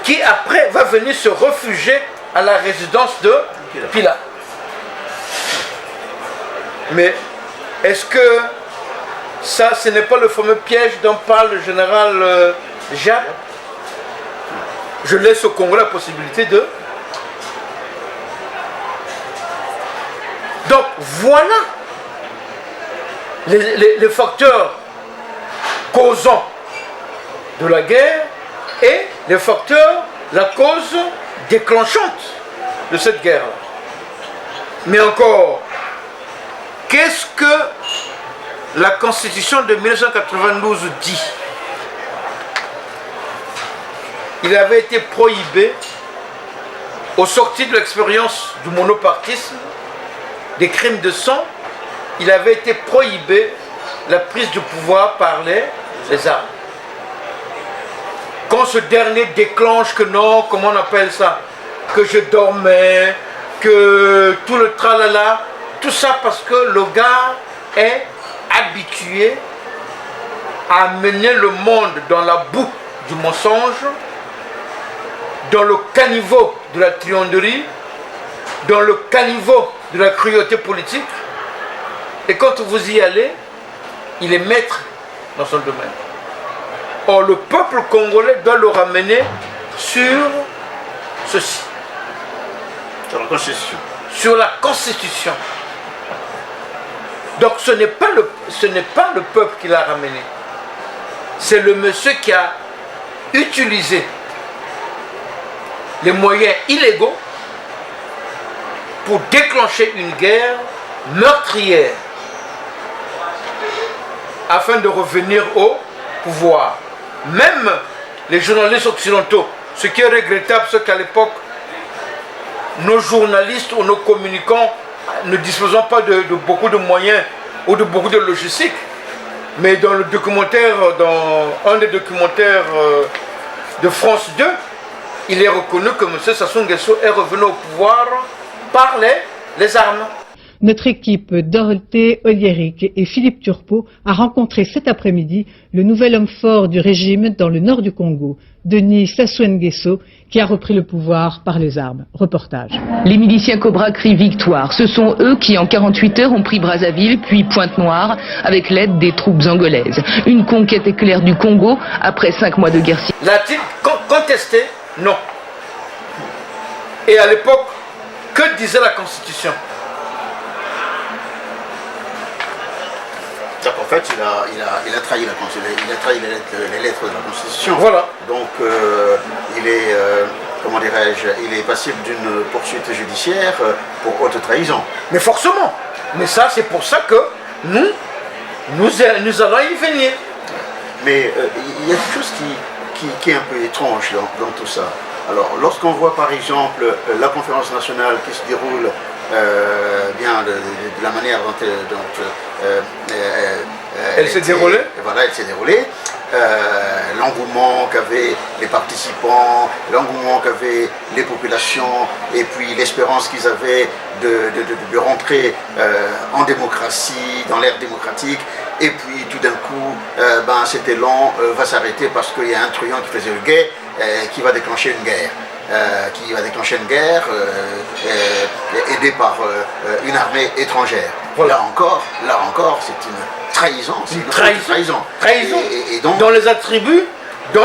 qui après va venir se réfugier à la résidence de Pila. Mais est-ce que ça, ce n'est pas le fameux piège dont parle le général Jacques? Je laisse au Congo la possibilité de... Donc voilà les facteurs causant de la guerre et les facteurs, la cause déclenchante de cette guerre. Mais encore, qu'est-ce que la Constitution de 1992 dit? Il avait été prohibé, au sorti de l'expérience du monopartisme, des crimes de sang, il avait été prohibé la prise du pouvoir par les armes. Quand ce dernier déclenche que non, comment on appelle ça, que je dormais, que tout le tralala, tout ça parce que le gars est habitué à mener le monde dans la boue du mensonge, dans le caniveau de la trianderie, dans le caniveau de la cruauté politique. Et quand vous y allez, il est maître dans son domaine. Or, le peuple congolais doit le ramener sur ceci. Sur la Constitution. Sur la Constitution. Donc ce n'est pas le peuple qui l'a ramené. C'est le monsieur qui a utilisé les moyens illégaux pour déclencher une guerre meurtrière afin de revenir au pouvoir. Même les journalistes occidentaux, ce qui est regrettable, c'est qu'à l'époque, nos journalistes ou nos communicants ne disposant pas de beaucoup de moyens ou de beaucoup de logistique, mais dans le documentaire, dans un des documentaires de France 2, il est reconnu que M. Sassou Nguesso est revenu au pouvoir par les armes. Notre équipe Dorothée Oliéric et Philippe Turpot a rencontré cet après-midi le nouvel homme fort du régime dans le nord du Congo, Denis Sassou Nguesso, qui a repris le pouvoir par les armes. Reportage. Les miliciens Cobra crient victoire. Ce sont eux qui, en 48 heures, ont pris Brazzaville, puis Pointe-Noire, avec l'aide des troupes angolaises. Une conquête éclair du Congo après 5 mois de guerre civile. L'a-t-il contesté? Non. Et à l'époque, que disait la Constitution? En fait, il a trahi la Constitution, il a trahi les lettres de la Constitution. Voilà. Donc, il est, comment dirais-je, il est passible d'une poursuite judiciaire pour haute trahison. Mais forcément. Mais ça, c'est pour ça que nous allons y venir. Mais il y a quelque chose qui est un peu étrange dans tout ça. Alors, lorsqu'on voit par exemple la conférence nationale qui se déroule bien de la manière dont elle s'est déroulée. Voilà, elle s'est déroulée. L'engouement qu'avaient les participants, l'engouement qu'avaient les populations, et puis l'espérance qu'ils avaient de rentrer en démocratie, dans l'ère démocratique. Et puis tout d'un coup, cet élan va s'arrêter parce qu'il y a un truand qui faisait le guet, qui va déclencher une guerre. Aidé par une armée étrangère. Voilà. Là encore, c'est une trahison. Une trahison. Et donc, dans les attributs du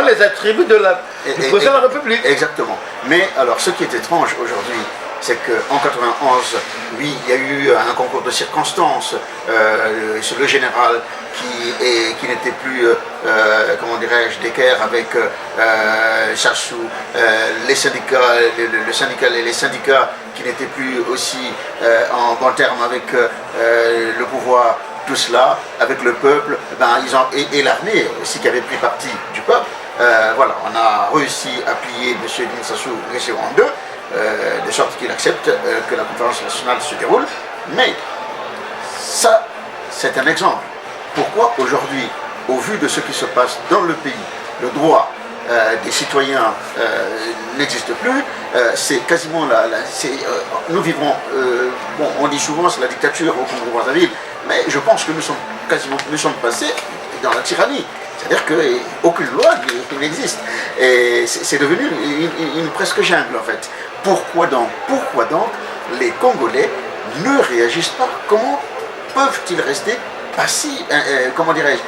président de la République. Exactement. Mais alors, ce qui est étrange aujourd'hui, c'est qu'en 91, oui, il y a eu un concours de circonstances. C'est le général qui n'était plus, comment dirais-je, d'équerre avec Sassou, les syndicats, les syndicats qui n'étaient plus aussi en bon terme avec le pouvoir. Tout cela, avec le peuple, et l'armée aussi qui avait pris parti du peuple, Voilà, on a réussi à plier M. Denis Sassou Nguesso en deux, de sorte qu'il accepte que la conférence nationale se déroule. Mais ça, c'est un exemple. Pourquoi aujourd'hui, au vu de ce qui se passe dans le pays, le droit des citoyens n'existe plus, c'est quasiment nous vivons, bon, on dit souvent c'est la dictature au Congo-Brazzaville, mais je pense que nous sommes passés dans la tyrannie. C'est-à-dire qu'aucune loi n'existe. Et c'est devenu une presque jungle en fait. Pourquoi donc les Congolais ne réagissent pas? Comment peuvent-ils rester passifs, comment dirais-je,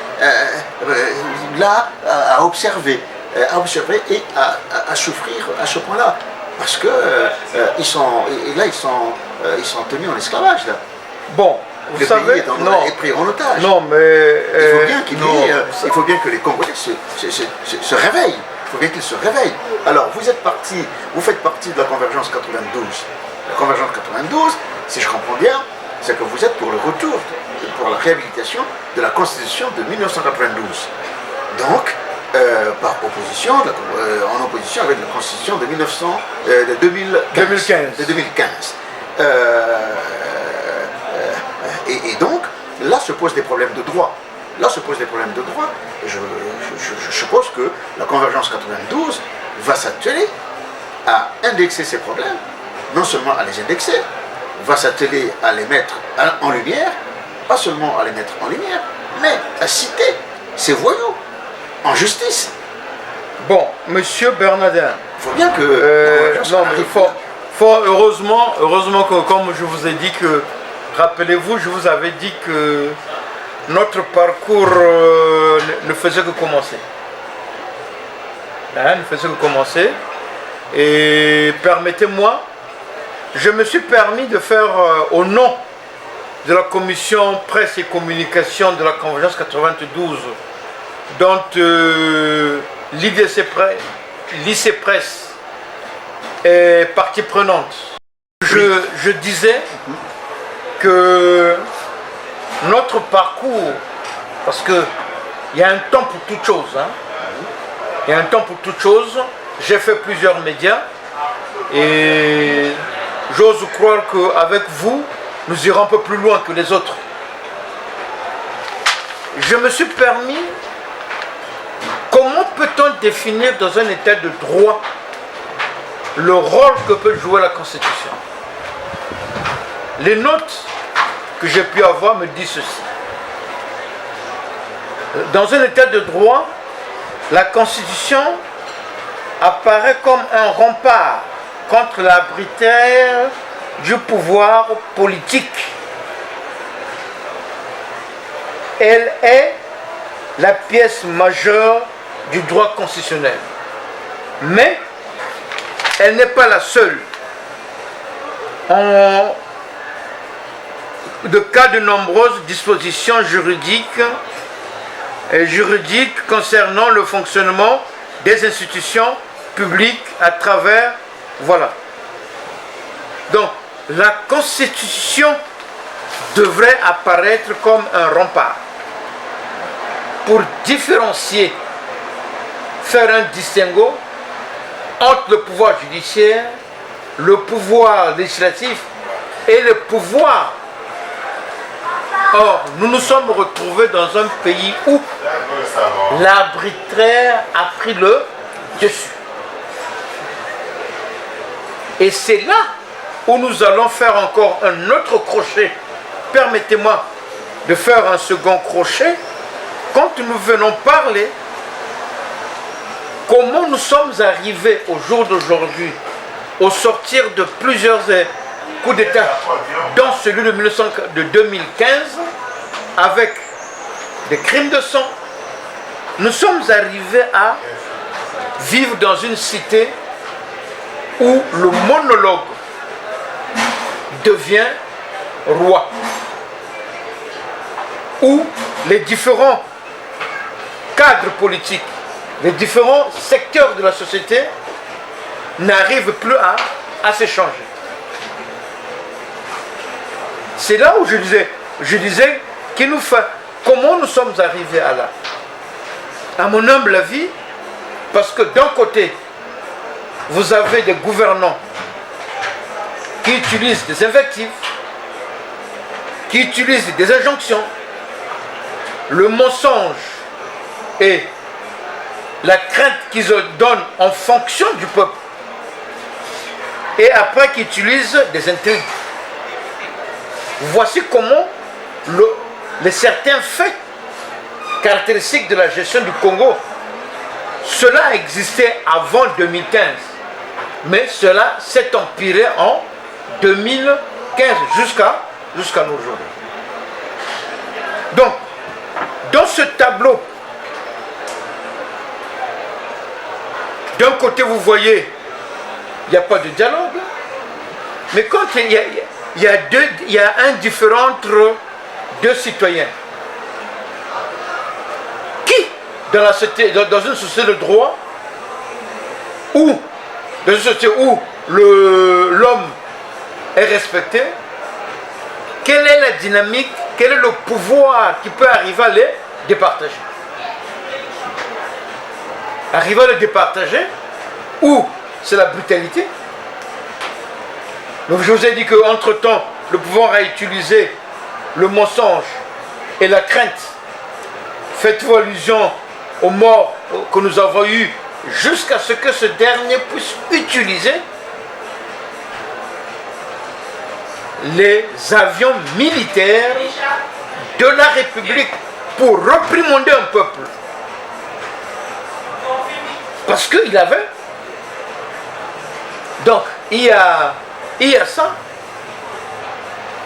là à observer et à souffrir à ce point-là? Parce que ils sont tenus en esclavage là. Bon. Vous savez, est pris en otage. Non, mais il faut bien que les Congolais se réveillent. Il faut bien qu'ils se réveillent. Alors, vous faites partie de la Convergence 92. La Convergence 92, si je comprends bien, c'est que vous êtes pour le retour, pour la réhabilitation de la Constitution de 1992. Donc, par opposition, en opposition avec la Constitution de 2015. Et donc, là se posent des problèmes de droit. Et je suppose que la Convergence 92 va s'atteler à indexer ces problèmes, non seulement à les indexer, va s'atteler à les mettre en lumière, pas seulement à les mettre en lumière, mais à citer ces voyous en justice. Bon, Monsieur Bernardin, il faut bien que... heureusement que, comme je vous ai dit que, rappelez-vous, je vous avais dit que notre parcours ne faisait que commencer. Ne faisait que commencer. Et permettez-moi, je me suis permis de faire au nom de la commission presse et communication de la Convergence 92, dont l'IC Presse est partie prenante. Je disais que notre parcours, parce qu'il y a un temps pour toute chose, il y a un temps pour toute chose. J'ai fait plusieurs médias et j'ose croire qu'avec vous, nous irons un peu plus loin que les autres. Je me suis permis, comment peut-on définir dans un état de droit le rôle que peut jouer la Constitution? Les notes que j'ai pu avoir me disent ceci. Dans un état de droit, la Constitution apparaît comme un rempart contre l'arbitraire du pouvoir politique. Elle est la pièce majeure du droit constitutionnel. Mais elle n'est pas la seule. De cas de nombreuses dispositions juridiques concernant le fonctionnement des institutions publiques à travers, voilà. Donc, la Constitution devrait apparaître comme un rempart pour différencier, faire un distinguo entre le pouvoir judiciaire, le pouvoir législatif et le pouvoir. Or, nous nous sommes retrouvés dans un pays où l'arbitraire a pris le dessus. Et c'est là où nous allons faire encore un autre crochet. Permettez-moi de faire un second crochet quand nous venons parler comment nous sommes arrivés au jour d'aujourd'hui au sortir de plusieurs coups d'État, dont celui de 2015, avec des crimes de sang. Nous sommes arrivés à vivre dans une cité où le monologue devient roi, où les différents cadres politiques, les différents secteurs de la société n'arrivent plus à s'échanger. C'est là où je disais qu'il nous fait, comment nous sommes arrivés à là. À mon humble avis, Parce que d'un côté, vous avez des gouvernants qui utilisent des invectives, qui utilisent des injonctions, le mensonge et la crainte qu'ils donnent en fonction du peuple, et après qui utilisent des intrigues. Voici comment les certains faits caractéristiques de la gestion du Congo, cela existait avant 2015, mais cela s'est empiré en 2015 jusqu'à nos jours. Donc, dans ce tableau, d'un côté vous voyez, il n'y a pas de dialogue, mais quand il y a un différent entre deux citoyens, qui, dans une société de droit, ou dans une société où l'homme est respecté, quelle est la dynamique, quel est le pouvoir qui peut arriver à les départager? Arriver à les départager, ou c'est la brutalité. Donc je vous ai dit qu'entre-temps, le pouvoir a utilisé le mensonge et la crainte. Faites-vous allusion aux morts que nous avons eus jusqu'à ce que ce dernier puisse utiliser les avions militaires de la République pour réprimander un peuple. Parce qu'il avait. Donc, il y a ça.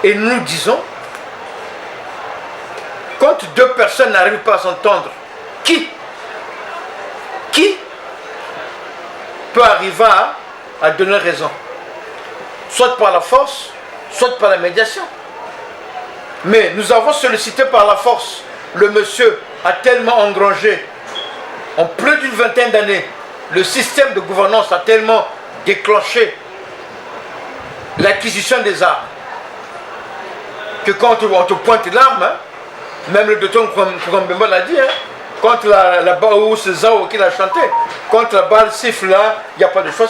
Et nous disons, quand deux personnes n'arrivent pas à s'entendre, qui peut arriver à donner raison? Soit par la force, soit par la médiation. Mais nous avons sollicité par la force. Le monsieur a tellement engrangé, en plus d'une vingtaine d'années, le système de gouvernance a tellement déclenché l'acquisition des armes, que quand on te pointe l'arme, hein, même le docteur Koumbemba l'a dit, hein, quand la balle, ou c'est Zao qui l'a chanté, quand la balle siffle là, il n'y a pas de choix.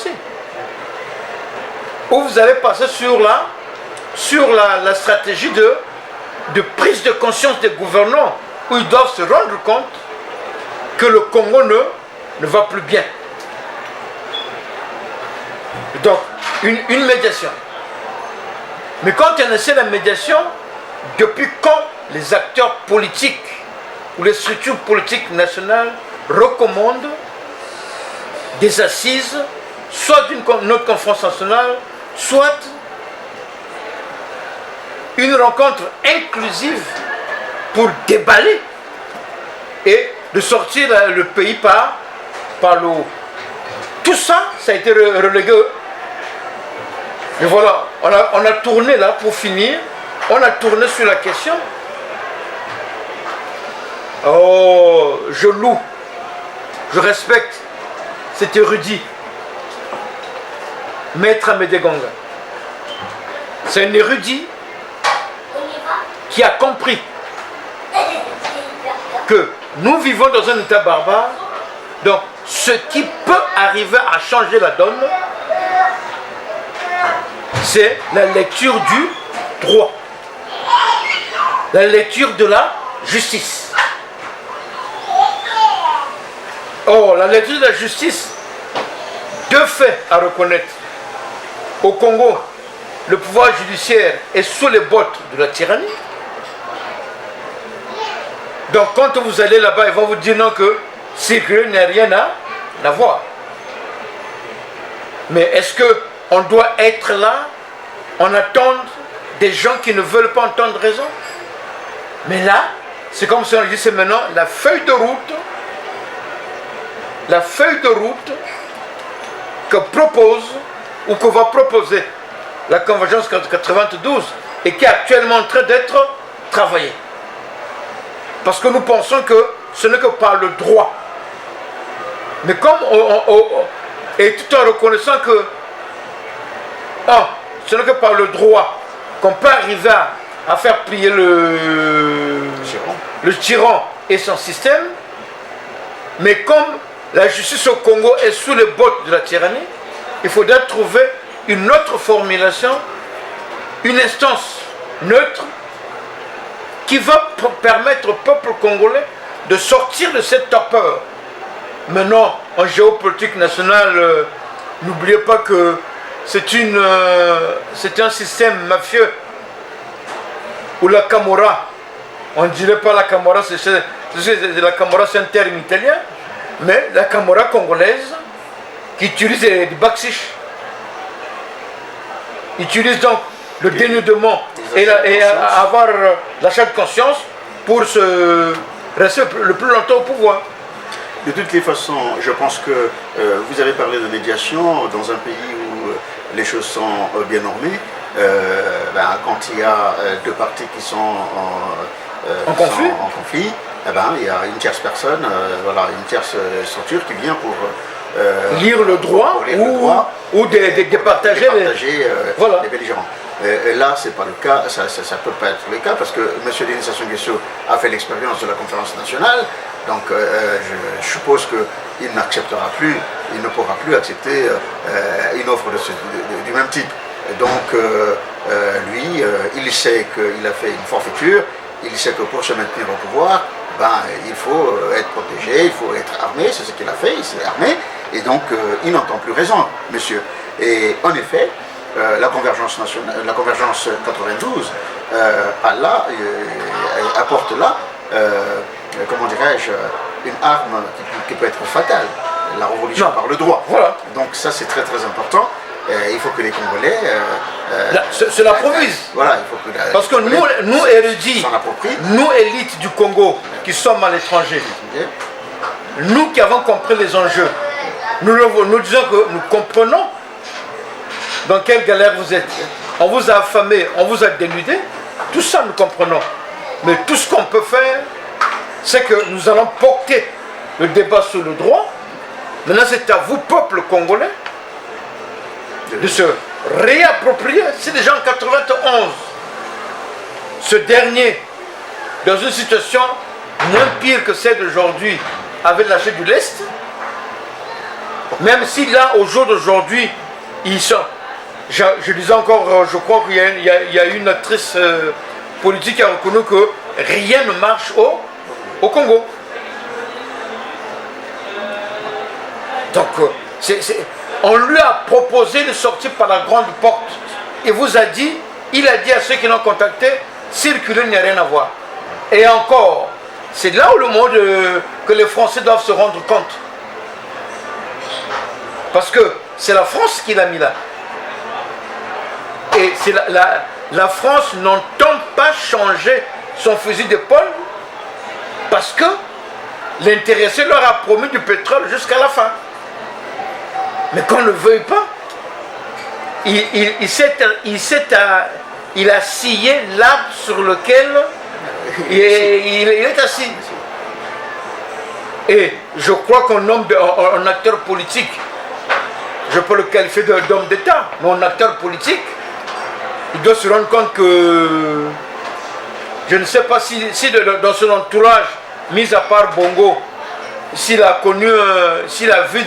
Ou vous allez passer sur la stratégie de prise de conscience des gouvernants, où ils doivent se rendre compte que le Congo ne va plus bien. Donc, une médiation. Mais quand on essaie la médiation, depuis quand les acteurs politiques ou les structures politiques nationales recommandent des assises, soit d'une autre conférence nationale, soit une rencontre inclusive pour déballer et de sortir le pays par le haut. Tout ça, ça a été relégué. Et voilà, on a tourné là pour finir, on a tourné sur la question. Oh, je loue, je respecte cet érudit, Maître Amédée Gonga. C'est un érudit qui a compris que nous vivons dans un état barbare, donc ce qui peut arriver à changer la donne, c'est la lecture du droit, la lecture de la justice. Or, la lecture de la justice, deux faits à reconnaître. Au Congo, le pouvoir judiciaire est sous les bottes de la tyrannie. Donc quand vous allez là-bas, ils vont vous dire non que circuler n'a rien à voir. Mais est-ce qu'on doit être là, en attendre des gens qui ne veulent pas entendre raison? Mais là, c'est comme si on dit, c'est maintenant la feuille de route que propose ou que va proposer la Convergence 92 et qui est actuellement en train d'être travaillée. Parce que nous pensons que ce n'est que par le droit. Mais comme et tout en reconnaissant que ce n'est que par le droit qu'on peut arriver à faire plier le tyran et son système, mais comme la justice au Congo est sous les bottes de la tyrannie, il faudra trouver une autre formulation, une instance neutre qui va permettre au peuple congolais de sortir de cette torpeur. Maintenant, en géopolitique nationale, n'oubliez pas que c'est un système mafieux où la Camorra, on ne dirait pas la Camorra, la Camorra c'est un terme italien, mais la Camorra congolaise qui utilise des baksiches, utilise donc le dénudement et avoir l'achat de conscience pour se rester le plus longtemps au pouvoir. De toutes les façons, je pense que vous avez parlé de médiation dans un pays où les choses sont bien normées. Quand il y a deux parties qui sont en conflit, il y a une tierce personne, une tierce structure qui vient pour lire le droit ou départager les belligérants. Là, ce n'est pas le cas, ça ne peut pas être le cas parce que M. Denis Sassou Nguesso a fait l'expérience de la conférence nationale, donc je suppose qu'il n'acceptera plus, il ne pourra plus accepter une offre du même type. Donc lui, il sait qu'il a fait une forfaiture, il sait que pour se maintenir au pouvoir, il faut être protégé, il faut être armé, c'est ce qu'il a fait, il s'est armé, et donc il n'entend plus raison, monsieur. Et en effet, la convergence nationale, la convergence 92 apporte là, comment dirais-je, une arme qui peut être fatale, la révolution par le droit. Voilà. Donc ça c'est très très important. Il faut que les Congolais se l'approvisent. Voilà, il faut que parce que nous érudits, nous élites du Congo qui sommes à l'étranger, nous qui avons compris les enjeux, nous disons que nous comprenons dans quelle galère vous êtes. On vous a affamé, on vous a dénudé, tout ça nous comprenons. Mais tout ce qu'on peut faire, c'est que nous allons porter le débat sur le droit. Maintenant c'est à vous, peuple congolais, de se réapproprier. C'est déjà en 91, ce dernier, dans une situation moins pire que celle d'aujourd'hui, avait lâché du lest, même si là, au jour d'aujourd'hui, ils sont... Je disais encore, je crois qu'il y a une actrice politique qui a reconnu que rien ne marche au Congo. Donc, on lui a proposé de sortir par la grande porte. Il a dit à ceux qui l'ont contacté, circuler, il n'y a rien à voir. Et encore, c'est là où le monde que les Français doivent se rendre compte. Parce que c'est la France qui l'a mis là. Et la France n'entend pas changer son fusil d'épaule parce que l'intéressé leur a promis du pétrole jusqu'à la fin. Mais qu'on ne le veuille pas, il a scié l'arbre sur lequel il est assis. Et je crois qu'un homme, un acteur politique, je peux le qualifier d'homme d'État, mais un acteur politique, il doit se rendre compte que, je ne sais pas si dans son entourage, mis à part Bongo, s'il a vu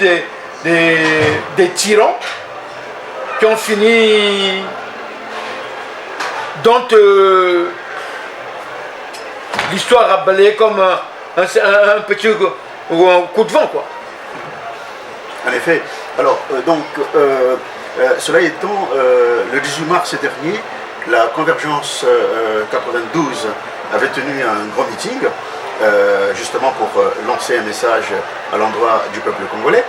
des tyrans qui ont fini, dont l'histoire a balayé comme un petit coup de vent, quoi. En effet. Alors, cela étant, le 18 mars dernier, la Convergence 92 avait tenu un grand meeting, justement pour lancer un message à l'endroit du peuple congolais,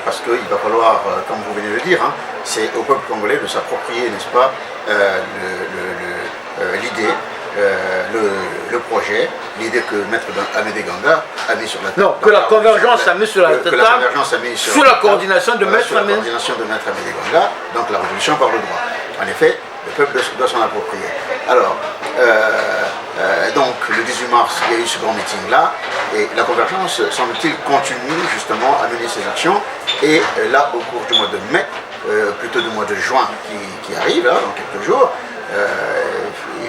parce qu'il va falloir, comme vous venez de le dire, c'est au peuple congolais de s'approprier, n'est-ce pas, l'idée, le projet, l'idée que Maître Amédée Ganga a mis sur la table. Non, que la Convergence a mis sur la table, sous la coordination de Maître Amédée Ganga, donc la révolution par le droit. En effet, le peuple doit s'en approprier. Alors, donc le 18 mars, il y a eu ce grand meeting-là, et la Convergence, semble-t-il, continue justement à mener ses actions, et là, au cours du mois de mai, plutôt du mois de juin qui arrive, là, dans quelques jours,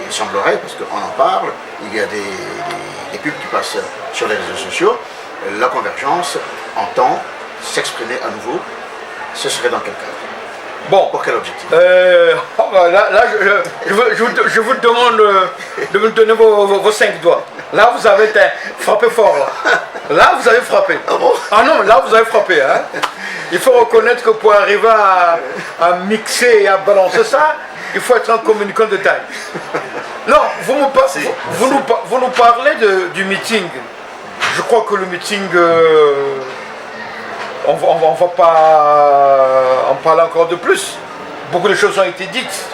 il semblerait, parce qu'on en parle, il y a des pubs qui passent sur les réseaux sociaux, la Convergence entend s'exprimer à nouveau, ce serait dans quel cadre? Bon, pour quel objectif? Là, je vous demande de me donner vos 5 doigts. Là, vous avez frappé fort. Là, vous avez frappé. Ah bon? Ah non, là, vous avez frappé. Hein. Il faut reconnaître que pour arriver à mixer et à balancer ça, il faut être un communicant de taille. Non, vous nous parlez du meeting. Je crois que le meeting, on ne va pas en parler encore de plus. Beaucoup de choses ont été dites.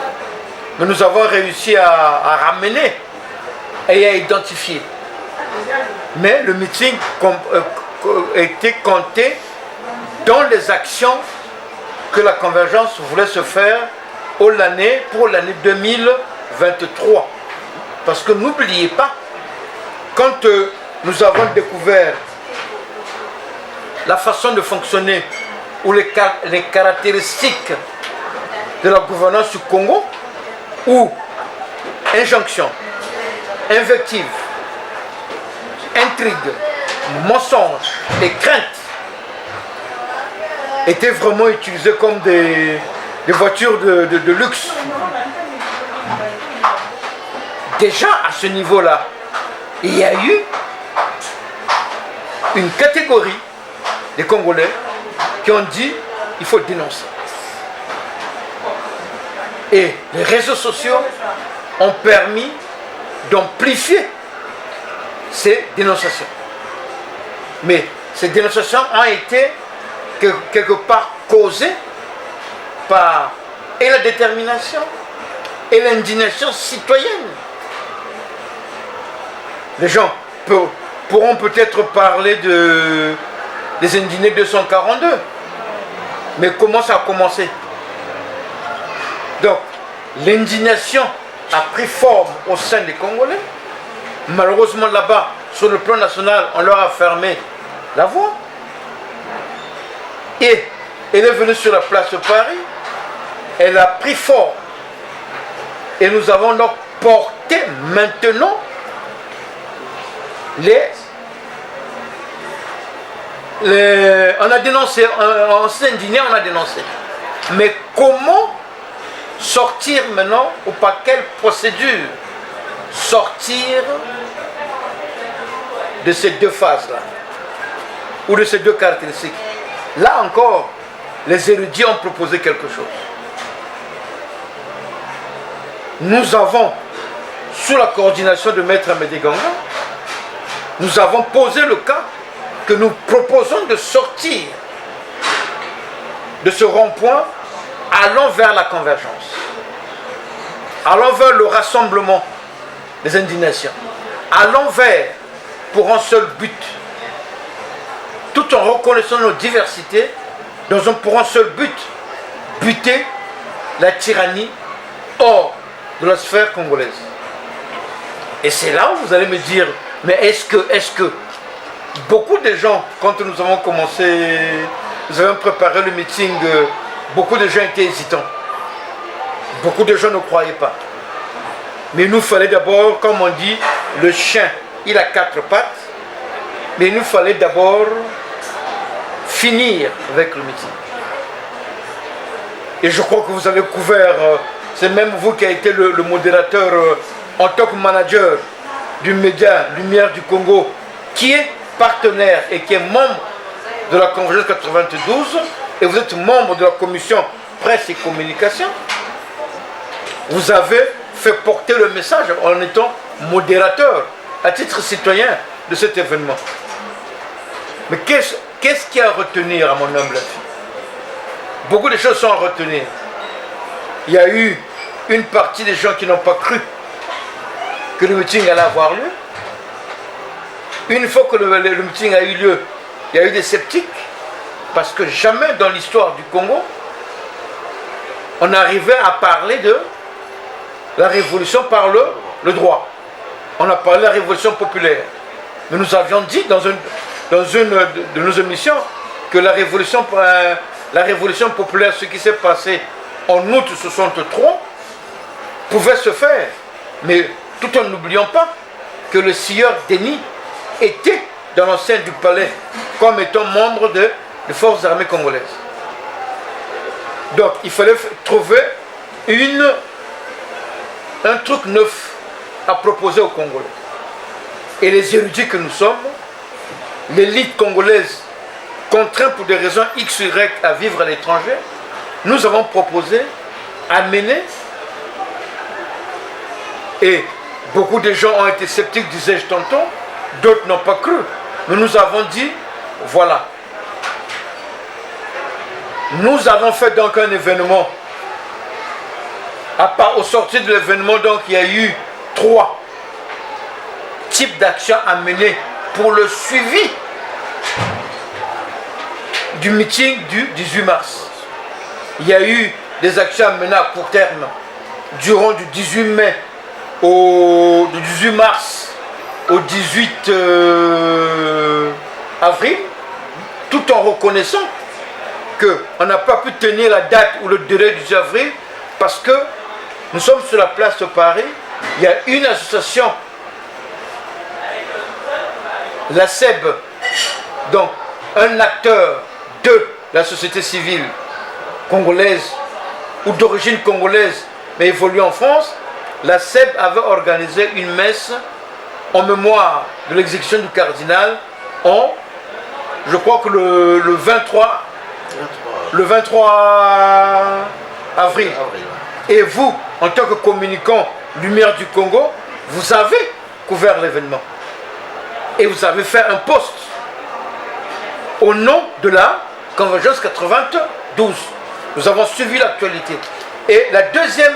Mais nous avons réussi à ramener et à identifier. Mais le meeting était compté dans les actions que la convergence voulait se faire pour l'année 2023. Parce que n'oubliez pas, quand nous avons découvert la façon de fonctionner ou les caractéristiques de la gouvernance du Congo, où injonction, invective, intrigue, mensonge et crainte étaient vraiment utilisés comme des voitures de luxe. Déjà à ce niveau-là, il y a eu une catégorie des Congolais qui ont dit il faut dénoncer. Et les réseaux sociaux ont permis d'amplifier ces dénonciations. Mais ces dénonciations ont été quelque part causées par et la détermination et l'indignation citoyenne. Les gens pourront peut-être parler des indignés 242. Mais comment ça a commencé? Donc, l'indignation a pris forme au sein des Congolais. Malheureusement, là-bas, sur le plan national, on leur a fermé la voie. Et elle est venue sur la place de Paris. Elle a pris forme. Et nous avons donc porté maintenant on a dénoncé, on s'est indigné, on a dénoncé. Mais comment sortir maintenant, ou par quelle procédure sortir de ces deux phases-là, ou de ces deux caractéristiques? Là encore, les érudits ont proposé quelque chose. Nous avons, sous la coordination de Maître Amédée Ganga, nous avons posé le cas que nous proposons de sortir de ce rond-point, allons vers la convergence, allons vers le rassemblement des indignations, allons vers pour un seul but, tout en reconnaissant nos diversités, pour un seul but, buter la tyrannie hors de la sphère congolaise. Et c'est là où vous allez me dire, mais est-ce que beaucoup de gens, quand nous avons commencé, nous avons préparé le meeting, beaucoup de gens étaient hésitants. Beaucoup de gens ne croyaient pas. Mais il nous fallait d'abord, comme on dit, le chien, il a 4 pattes. Mais il nous fallait d'abord finir avec le meeting. Et je crois que vous avez couvert, c'est même vous qui avez été le modérateur en tant que manager du média Lumière du Congo, qui est partenaire et qui est membre de la Convergence 92, et vous êtes membre de la commission presse et communication. Vous avez fait porter le message en étant modérateur à titre citoyen de cet événement. Mais qu'est-ce qu'il y a à retenir, à mon humble avis? Beaucoup de choses sont à retenir. Il y a eu une partie des gens qui n'ont pas cru que le meeting allait avoir lieu. Une fois que le meeting a eu lieu, il y a eu des sceptiques, parce que jamais dans l'histoire du Congo, on arrivait à parler de la révolution par le droit. On a parlé de la révolution populaire. Mais nous avions dit dans une de nos émissions que la révolution populaire, ce qui s'est passé en août 63, pouvait se faire. Mais tout en n'oubliant pas que le sieur Denis était dans l'enceinte du palais comme étant membre des forces armées congolaises. Donc il fallait trouver un truc neuf à proposer aux Congolais. Et les érudits que nous sommes, l'élite congolaise contrainte pour des raisons X ou Y à vivre à l'étranger, nous avons proposé, amené, et beaucoup de gens ont été sceptiques, disais-je tantôt, d'autres n'ont pas cru. Mais nous avons dit, voilà. Nous avons fait donc un événement. Au sortir de l'événement, donc, il y a eu 3 types d'actions à mener pour le suivi du meeting du 18 mars. Il y a eu des actions à mener à court terme durant du 18 mai du 18 mars au 18 avril, tout en reconnaissant qu'on n'a pas pu tenir la date ou le délai du 18 avril parce que nous sommes sur la place de Paris, il y a une association, la SEB, donc un acteur de la société civile congolaise ou d'origine congolaise mais évolue en France. La SEB avait organisé une messe en mémoire de l'exécution du cardinal je crois que le 23 avril. Et vous, en tant que communicant Lumière du Congo, vous avez couvert l'événement. Et vous avez fait un post au nom de la Convergence 92. Nous avons suivi l'actualité. Et la deuxième,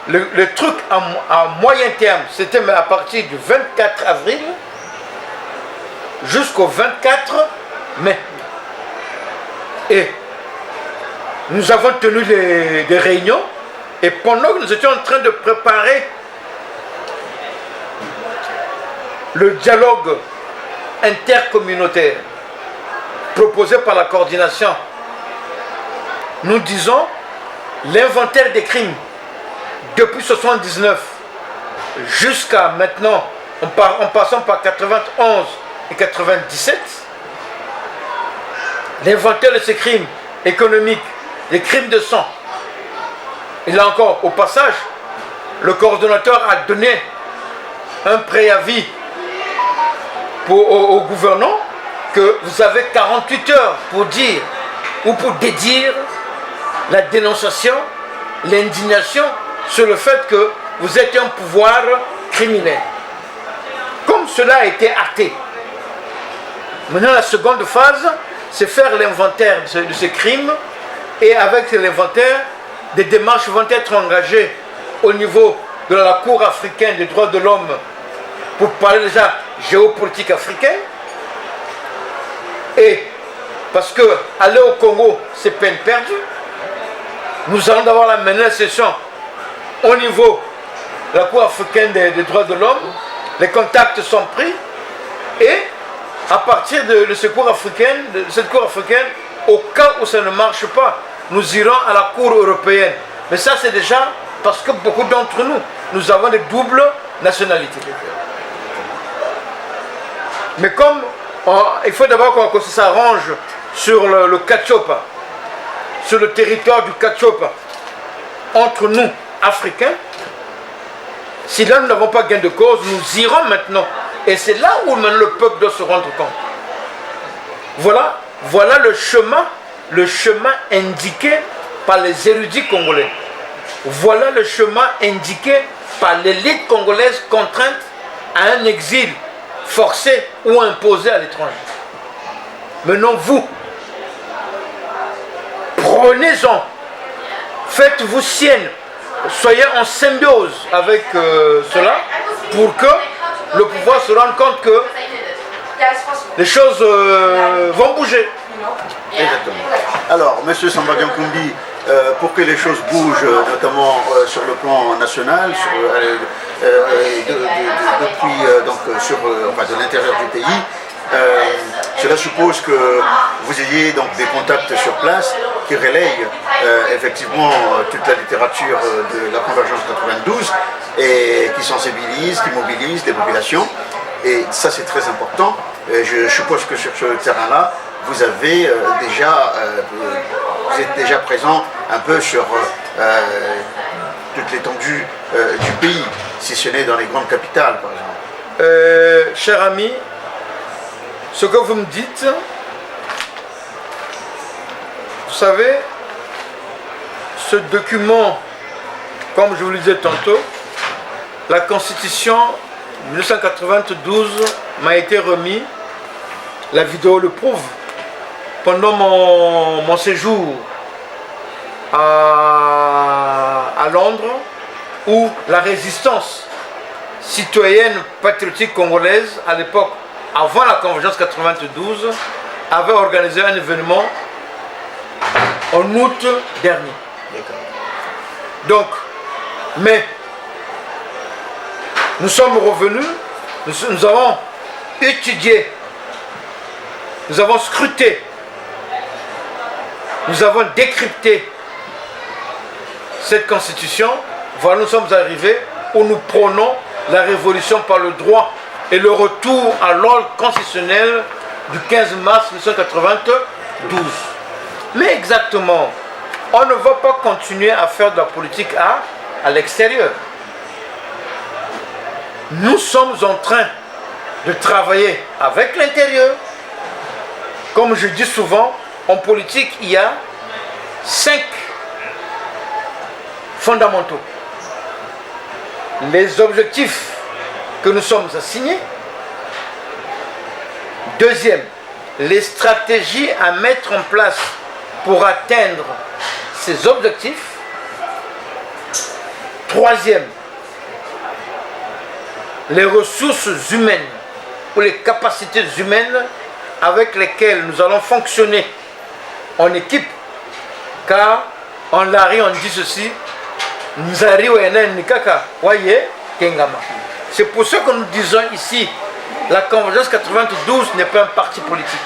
le truc à moyen terme, c'était à partir du 24 avril jusqu'au 24 mai. Et nous avons tenu des réunions. Et pendant que nous étions en train de préparer le dialogue intercommunautaire proposé par la coordination, nous disons l'inventaire des crimes depuis 1979 jusqu'à maintenant, en passant par 91 et 97, l'inventaire de ces crimes économiques, des crimes de sang. Et là encore, au passage, le coordonnateur a donné un préavis au gouvernant que vous avez 48 heures pour dire ou pour dédire la dénonciation, l'indignation sur le fait que vous êtes un pouvoir criminel. Comme cela a été acté. Maintenant, la seconde phase, c'est faire l'inventaire de ces crimes et avec l'inventaire, des démarches vont être engagées au niveau de la Cour africaine des droits de l'homme pour parler déjà géopolitique africaine. Et parce que aller au Congo, c'est peine perdue. Nous allons d'abord la mener la session au niveau de la Cour africaine des droits de l'homme. Les contacts sont pris et à partir de cette Cour africaine, au cas où ça ne marche pas, nous irons à la Cour européenne. Mais ça, c'est déjà parce que beaucoup d'entre nous avons des doubles nationalités. Mais comme il faut d'abord qu'on s'arrange sur le Katchopa, sur le territoire du Katchopa, entre nous, Africains, si là nous n'avons pas gain de cause, nous irons maintenant. Et c'est là où maintenant le peuple doit se rendre compte. Voilà le chemin indiqué par les érudits congolais. Voilà le chemin indiqué par l'élite congolaise contrainte à un exil forcé ou imposé à l'étranger. Maintenant, vous, prenez-en, faites-vous sienne, soyez en symbiose avec cela pour que le pouvoir se rende compte que les choses vont bouger. Exactement. Alors, M. Samba Diankoumbi, pour que les choses bougent, notamment sur le plan national, depuis de l'intérieur du pays, cela suppose que vous ayez donc des contacts sur place qui relayent effectivement toute la littérature de la Convergence 92 et qui sensibilisent, qui mobilisent les populations. Et ça, c'est très important. je suppose que sur ce terrain-là, vous avez vous êtes déjà présent un peu sur toute l'étendue du pays, si ce n'est dans les grandes capitales, par exemple. Cher ami, ce que vous me dites, vous savez, ce document, comme je vous le disais tantôt, la Constitution 1992 m'a été remis, la vidéo le prouve, pendant mon séjour à Londres, où la résistance citoyenne patriotique congolaise, à l'époque, avant la Convergence 92, avait organisé un événement en août dernier. Donc, mais nous sommes revenus, nous avons étudié, nous avons scruté, nous avons décrypté cette constitution. Voilà, nous sommes arrivés où nous prônons la révolution par le droit et le retour à l'ordre constitutionnel du 15 mars 1992. Mais exactement, on ne va pas continuer à faire de la politique à l'extérieur. Nous sommes en train de travailler avec l'intérieur. Comme je dis souvent, en politique, il y a 5 fondamentaux. Les objectifs que nous sommes assignés. Deuxième, les stratégies à mettre en place pour atteindre ces objectifs. Troisième, les ressources humaines ou les capacités humaines avec lesquelles nous allons fonctionner en équipe, car en Lari on dit ceci, c'est pour ça que nous disons ici, la Convergence 92 n'est pas un parti politique,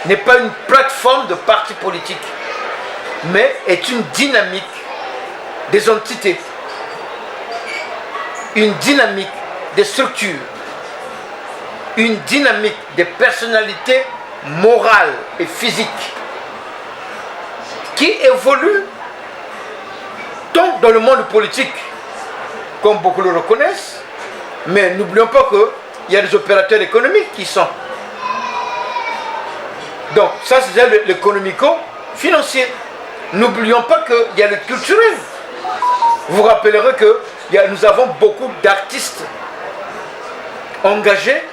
n'est pas une plateforme de parti politique, mais est une dynamique des entités, une dynamique des structures, une dynamique des personnalités morales et physiques qui évoluent tant dans le monde politique, comme beaucoup le reconnaissent, mais n'oublions pas qu'il y a des opérateurs économiques qui sont. Donc ça c'est déjà l'économico-financier. N'oublions pas qu'il y a le culturel. Vous vous rappellerez que nous avons beaucoup d'artistes engagés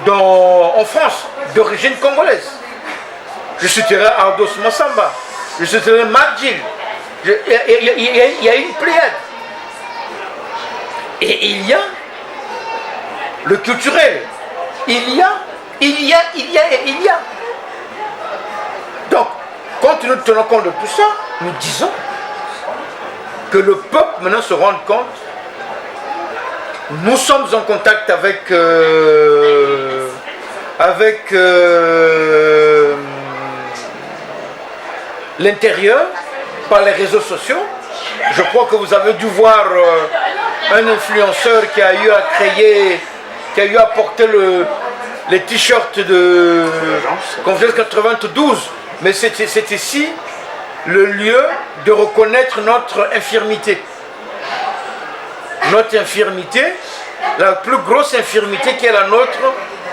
en France, d'origine congolaise. Je citerai Ardos Massamba, je citerai Marc Gilles. Il y a une pléiade. Et il y a le culturel. Il y a. Donc, quand nous tenons compte de tout ça, nous disons que le peuple maintenant se rende compte. Nous sommes en contact avec l'intérieur par les réseaux sociaux. Je crois que vous avez dû voir un influenceur qui a eu à créer, qui a eu à porter les t-shirts de Convergence 92. Mais c'est ici le lieu de reconnaître notre infirmité. Notre infirmité, la plus grosse infirmité qui est la nôtre,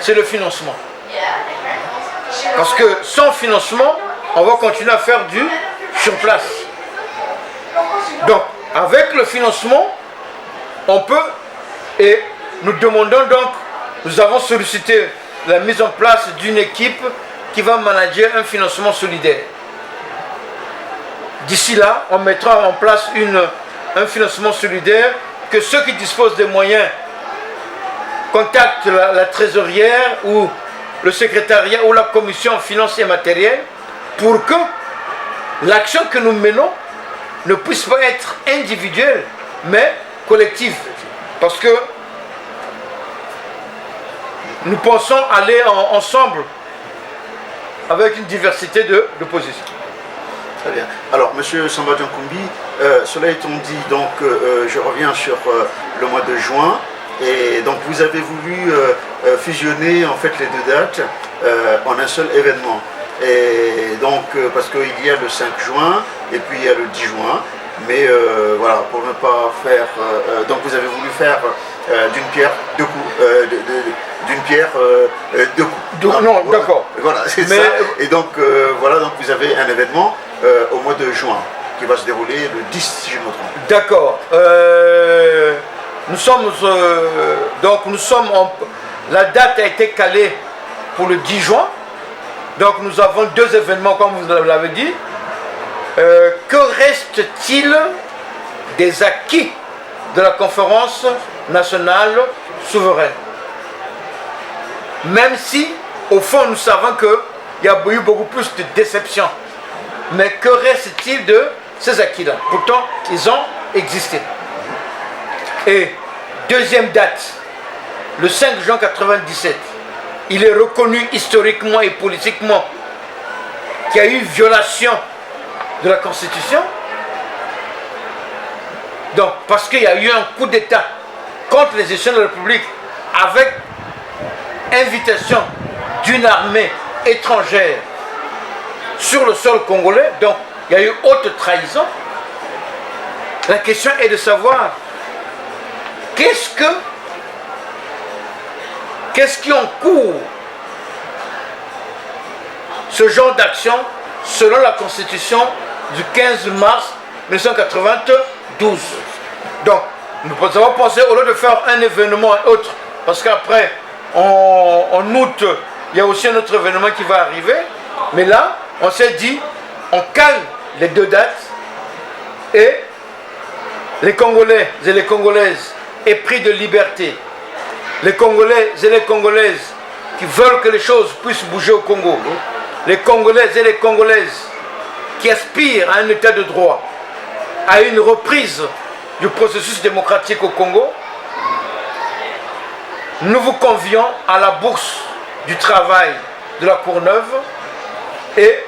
c'est le financement. Parce que sans financement, on va continuer à faire du sur place. Donc, avec le financement, on peut, et nous demandons donc, nous avons sollicité la mise en place d'une équipe qui va manager un financement solidaire. D'ici là, on mettra en place un financement solidaire, que ceux qui disposent des moyens contactent la trésorière ou le secrétariat ou la commission financière et matérielle pour que l'action que nous menons ne puisse pas être individuelle mais collective. Parce que nous pensons aller ensemble avec une diversité de positions. Très bien. Alors, Monsieur Samba Diankoumbi, cela étant dit, donc, je reviens sur le mois de juin. Et donc vous avez voulu fusionner en fait les deux dates en un seul événement. Et donc parce qu'il y a le 5 juin et puis il y a le 10 juin. Mais voilà, pour ne pas faire... donc vous avez voulu faire d'une pierre deux coups. D'une pierre deux coups. Non, d'accord. Voilà, c'est ça. Et donc voilà, donc vous avez un événement au mois de juin qui va se dérouler le 10, si je ne me trompe. D'accord. Nous sommes la date a été calée pour le 10 juin. Donc nous avons deux événements, comme vous l'avez dit. Que reste-t-il des acquis de la conférence nationale souveraine? Même si, au fond, nous savons qu'il y a eu beaucoup plus de déceptions. Mais que reste-t-il de ces acquis-là? Pourtant, ils ont existé. Et deuxième date, le 5 juin 1997, il est reconnu historiquement et politiquement qu'il y a eu violation de la Constitution. Donc, parce qu'il y a eu un coup d'État contre les institutions de la République avec invitation d'une armée étrangère sur le sol congolais, donc il y a eu haute trahison. La question est de savoir qu'est-ce qui encourt ce genre d'action selon la Constitution du 15 mars 1992. Donc, nous avons pensé, au lieu de faire un événement autre, parce qu'après, en août, il y a aussi un autre événement qui va arriver, mais là, on s'est dit, on cale les deux dates, et les Congolais et les Congolaises épris de liberté, les Congolais et les Congolaises qui veulent que les choses puissent bouger au Congo, les Congolais et les Congolaises qui aspirent à un état de droit, à une reprise du processus démocratique au Congo, nous vous convions à la bourse du travail de la Courneuve, et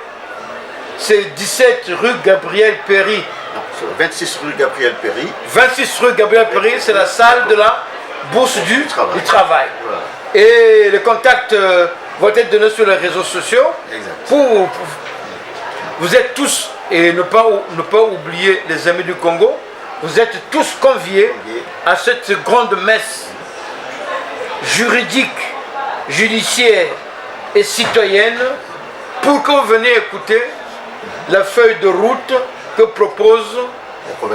c'est 17 rue Gabriel Péry. Non, c'est 26 rue Gabriel Péry. 26 rue Gabriel Péry, c'est la salle de la bourse du travail. Voilà. Et les contacts vont être donnés sur les réseaux sociaux. Pour vous êtes tous, et ne pas oublier les amis du Congo, vous êtes tous conviés à cette grande messe juridique, judiciaire et citoyenne pour que vous veniez écouter la feuille de route que propose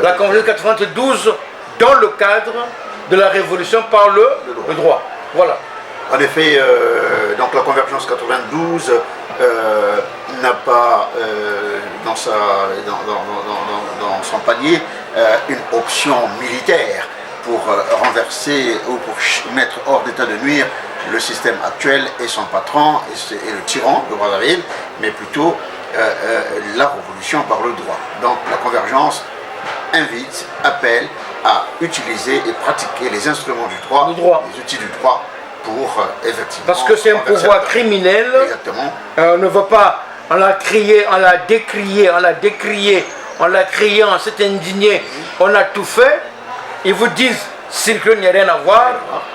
la Convention 92 dans le cadre de la révolution par le droit. Voilà. En effet, donc la Convergence 92 n'a pas dans son panier une option militaire pour renverser ou pour mettre hors d'état de nuire le système actuel et son patron et le tyran de Brazzaville, mais plutôt la révolution par le droit. Donc la Convergence invite, appelle à utiliser et pratiquer les instruments du droit, les outils du droit pour effectivement... Parce que c'est un pouvoir criminel. Exactement. On ne veut pas, on l'a crié, on l'a décrié, on l'a décrié, on l'a crié, on s'est indigné, on a tout fait. Ils vous disent, s'il n'y a rien à voir,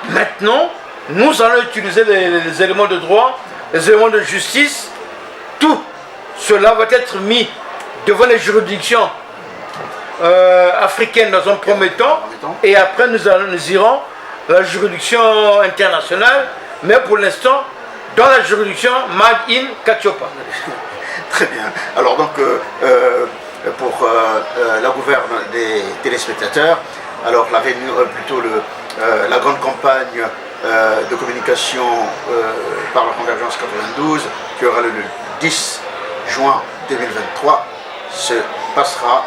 maintenant, nous allons utiliser les éléments de droit, les éléments de justice, tout cela va être mis devant les juridictions africaines dans un premier temps, et après nous irons à la juridiction internationale, mais pour l'instant, dans la juridiction Made in Katiopa. Très bien. Alors donc, pour la gouverne des téléspectateurs, alors la réunion, plutôt la grande campagne de communication par la Convergence 92, qui aura lieu le 10 juin 2023, se passera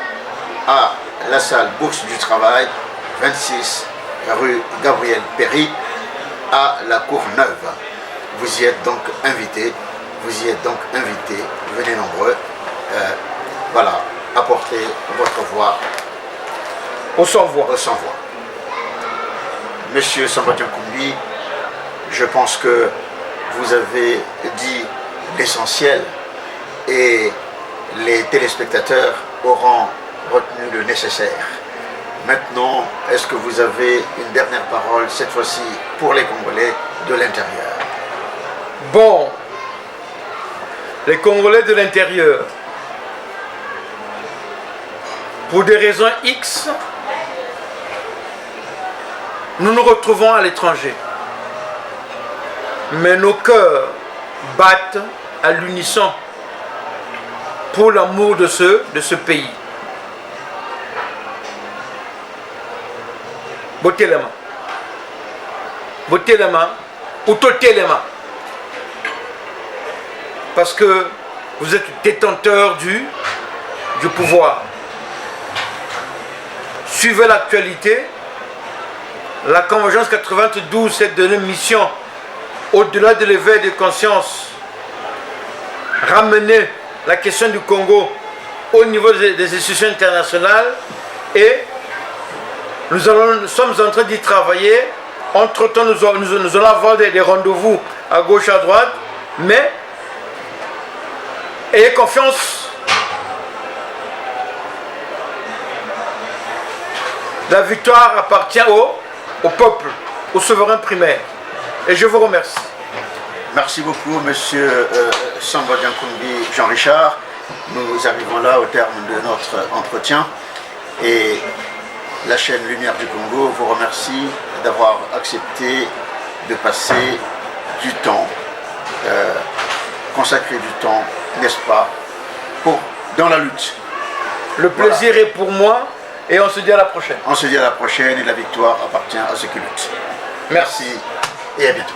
à la salle Bourse du Travail, 26 rue Gabriel Péry, à la Courneuve. Vous y êtes donc invités, venez nombreux, voilà, apportez votre voix au sans-voix. Monsieur Samba Diankoumbi, je pense que vous avez dit l'essentiel et les téléspectateurs auront retenu le nécessaire. Maintenant, est-ce que vous avez une dernière parole, cette fois-ci pour les Congolais de l'intérieur? Bon, les Congolais de l'intérieur, pour des raisons X, nous nous retrouvons à l'étranger. Mais nos cœurs battent à l'unisson pour l'amour de ce pays. Botelema. Botelema ou Totelema. Parce que vous êtes détenteur du pouvoir. Suivez l'actualité. La Convergence 92 s'est donné mission, au-delà de l'éveil de conscience, ramener la question du Congo au niveau des institutions internationales, et nous sommes en train d'y travailler. Entre-temps, nous allons avoir des rendez-vous à gauche, à droite, mais ayez confiance. La victoire appartient au peuple, au souverain primaire. Et je vous remercie. Merci beaucoup, monsieur Samba Diankoumbi Jean-Richard. Nous arrivons là au terme de notre entretien. Et la chaîne Lumière du Congo vous remercie d'avoir accepté de passer du temps, consacrer du temps, n'est-ce pas, dans la lutte. Le plaisir est pour moi, et on se dit à la prochaine. On se dit à la prochaine, et la victoire appartient à ceux qui luttent. Merci et à bientôt.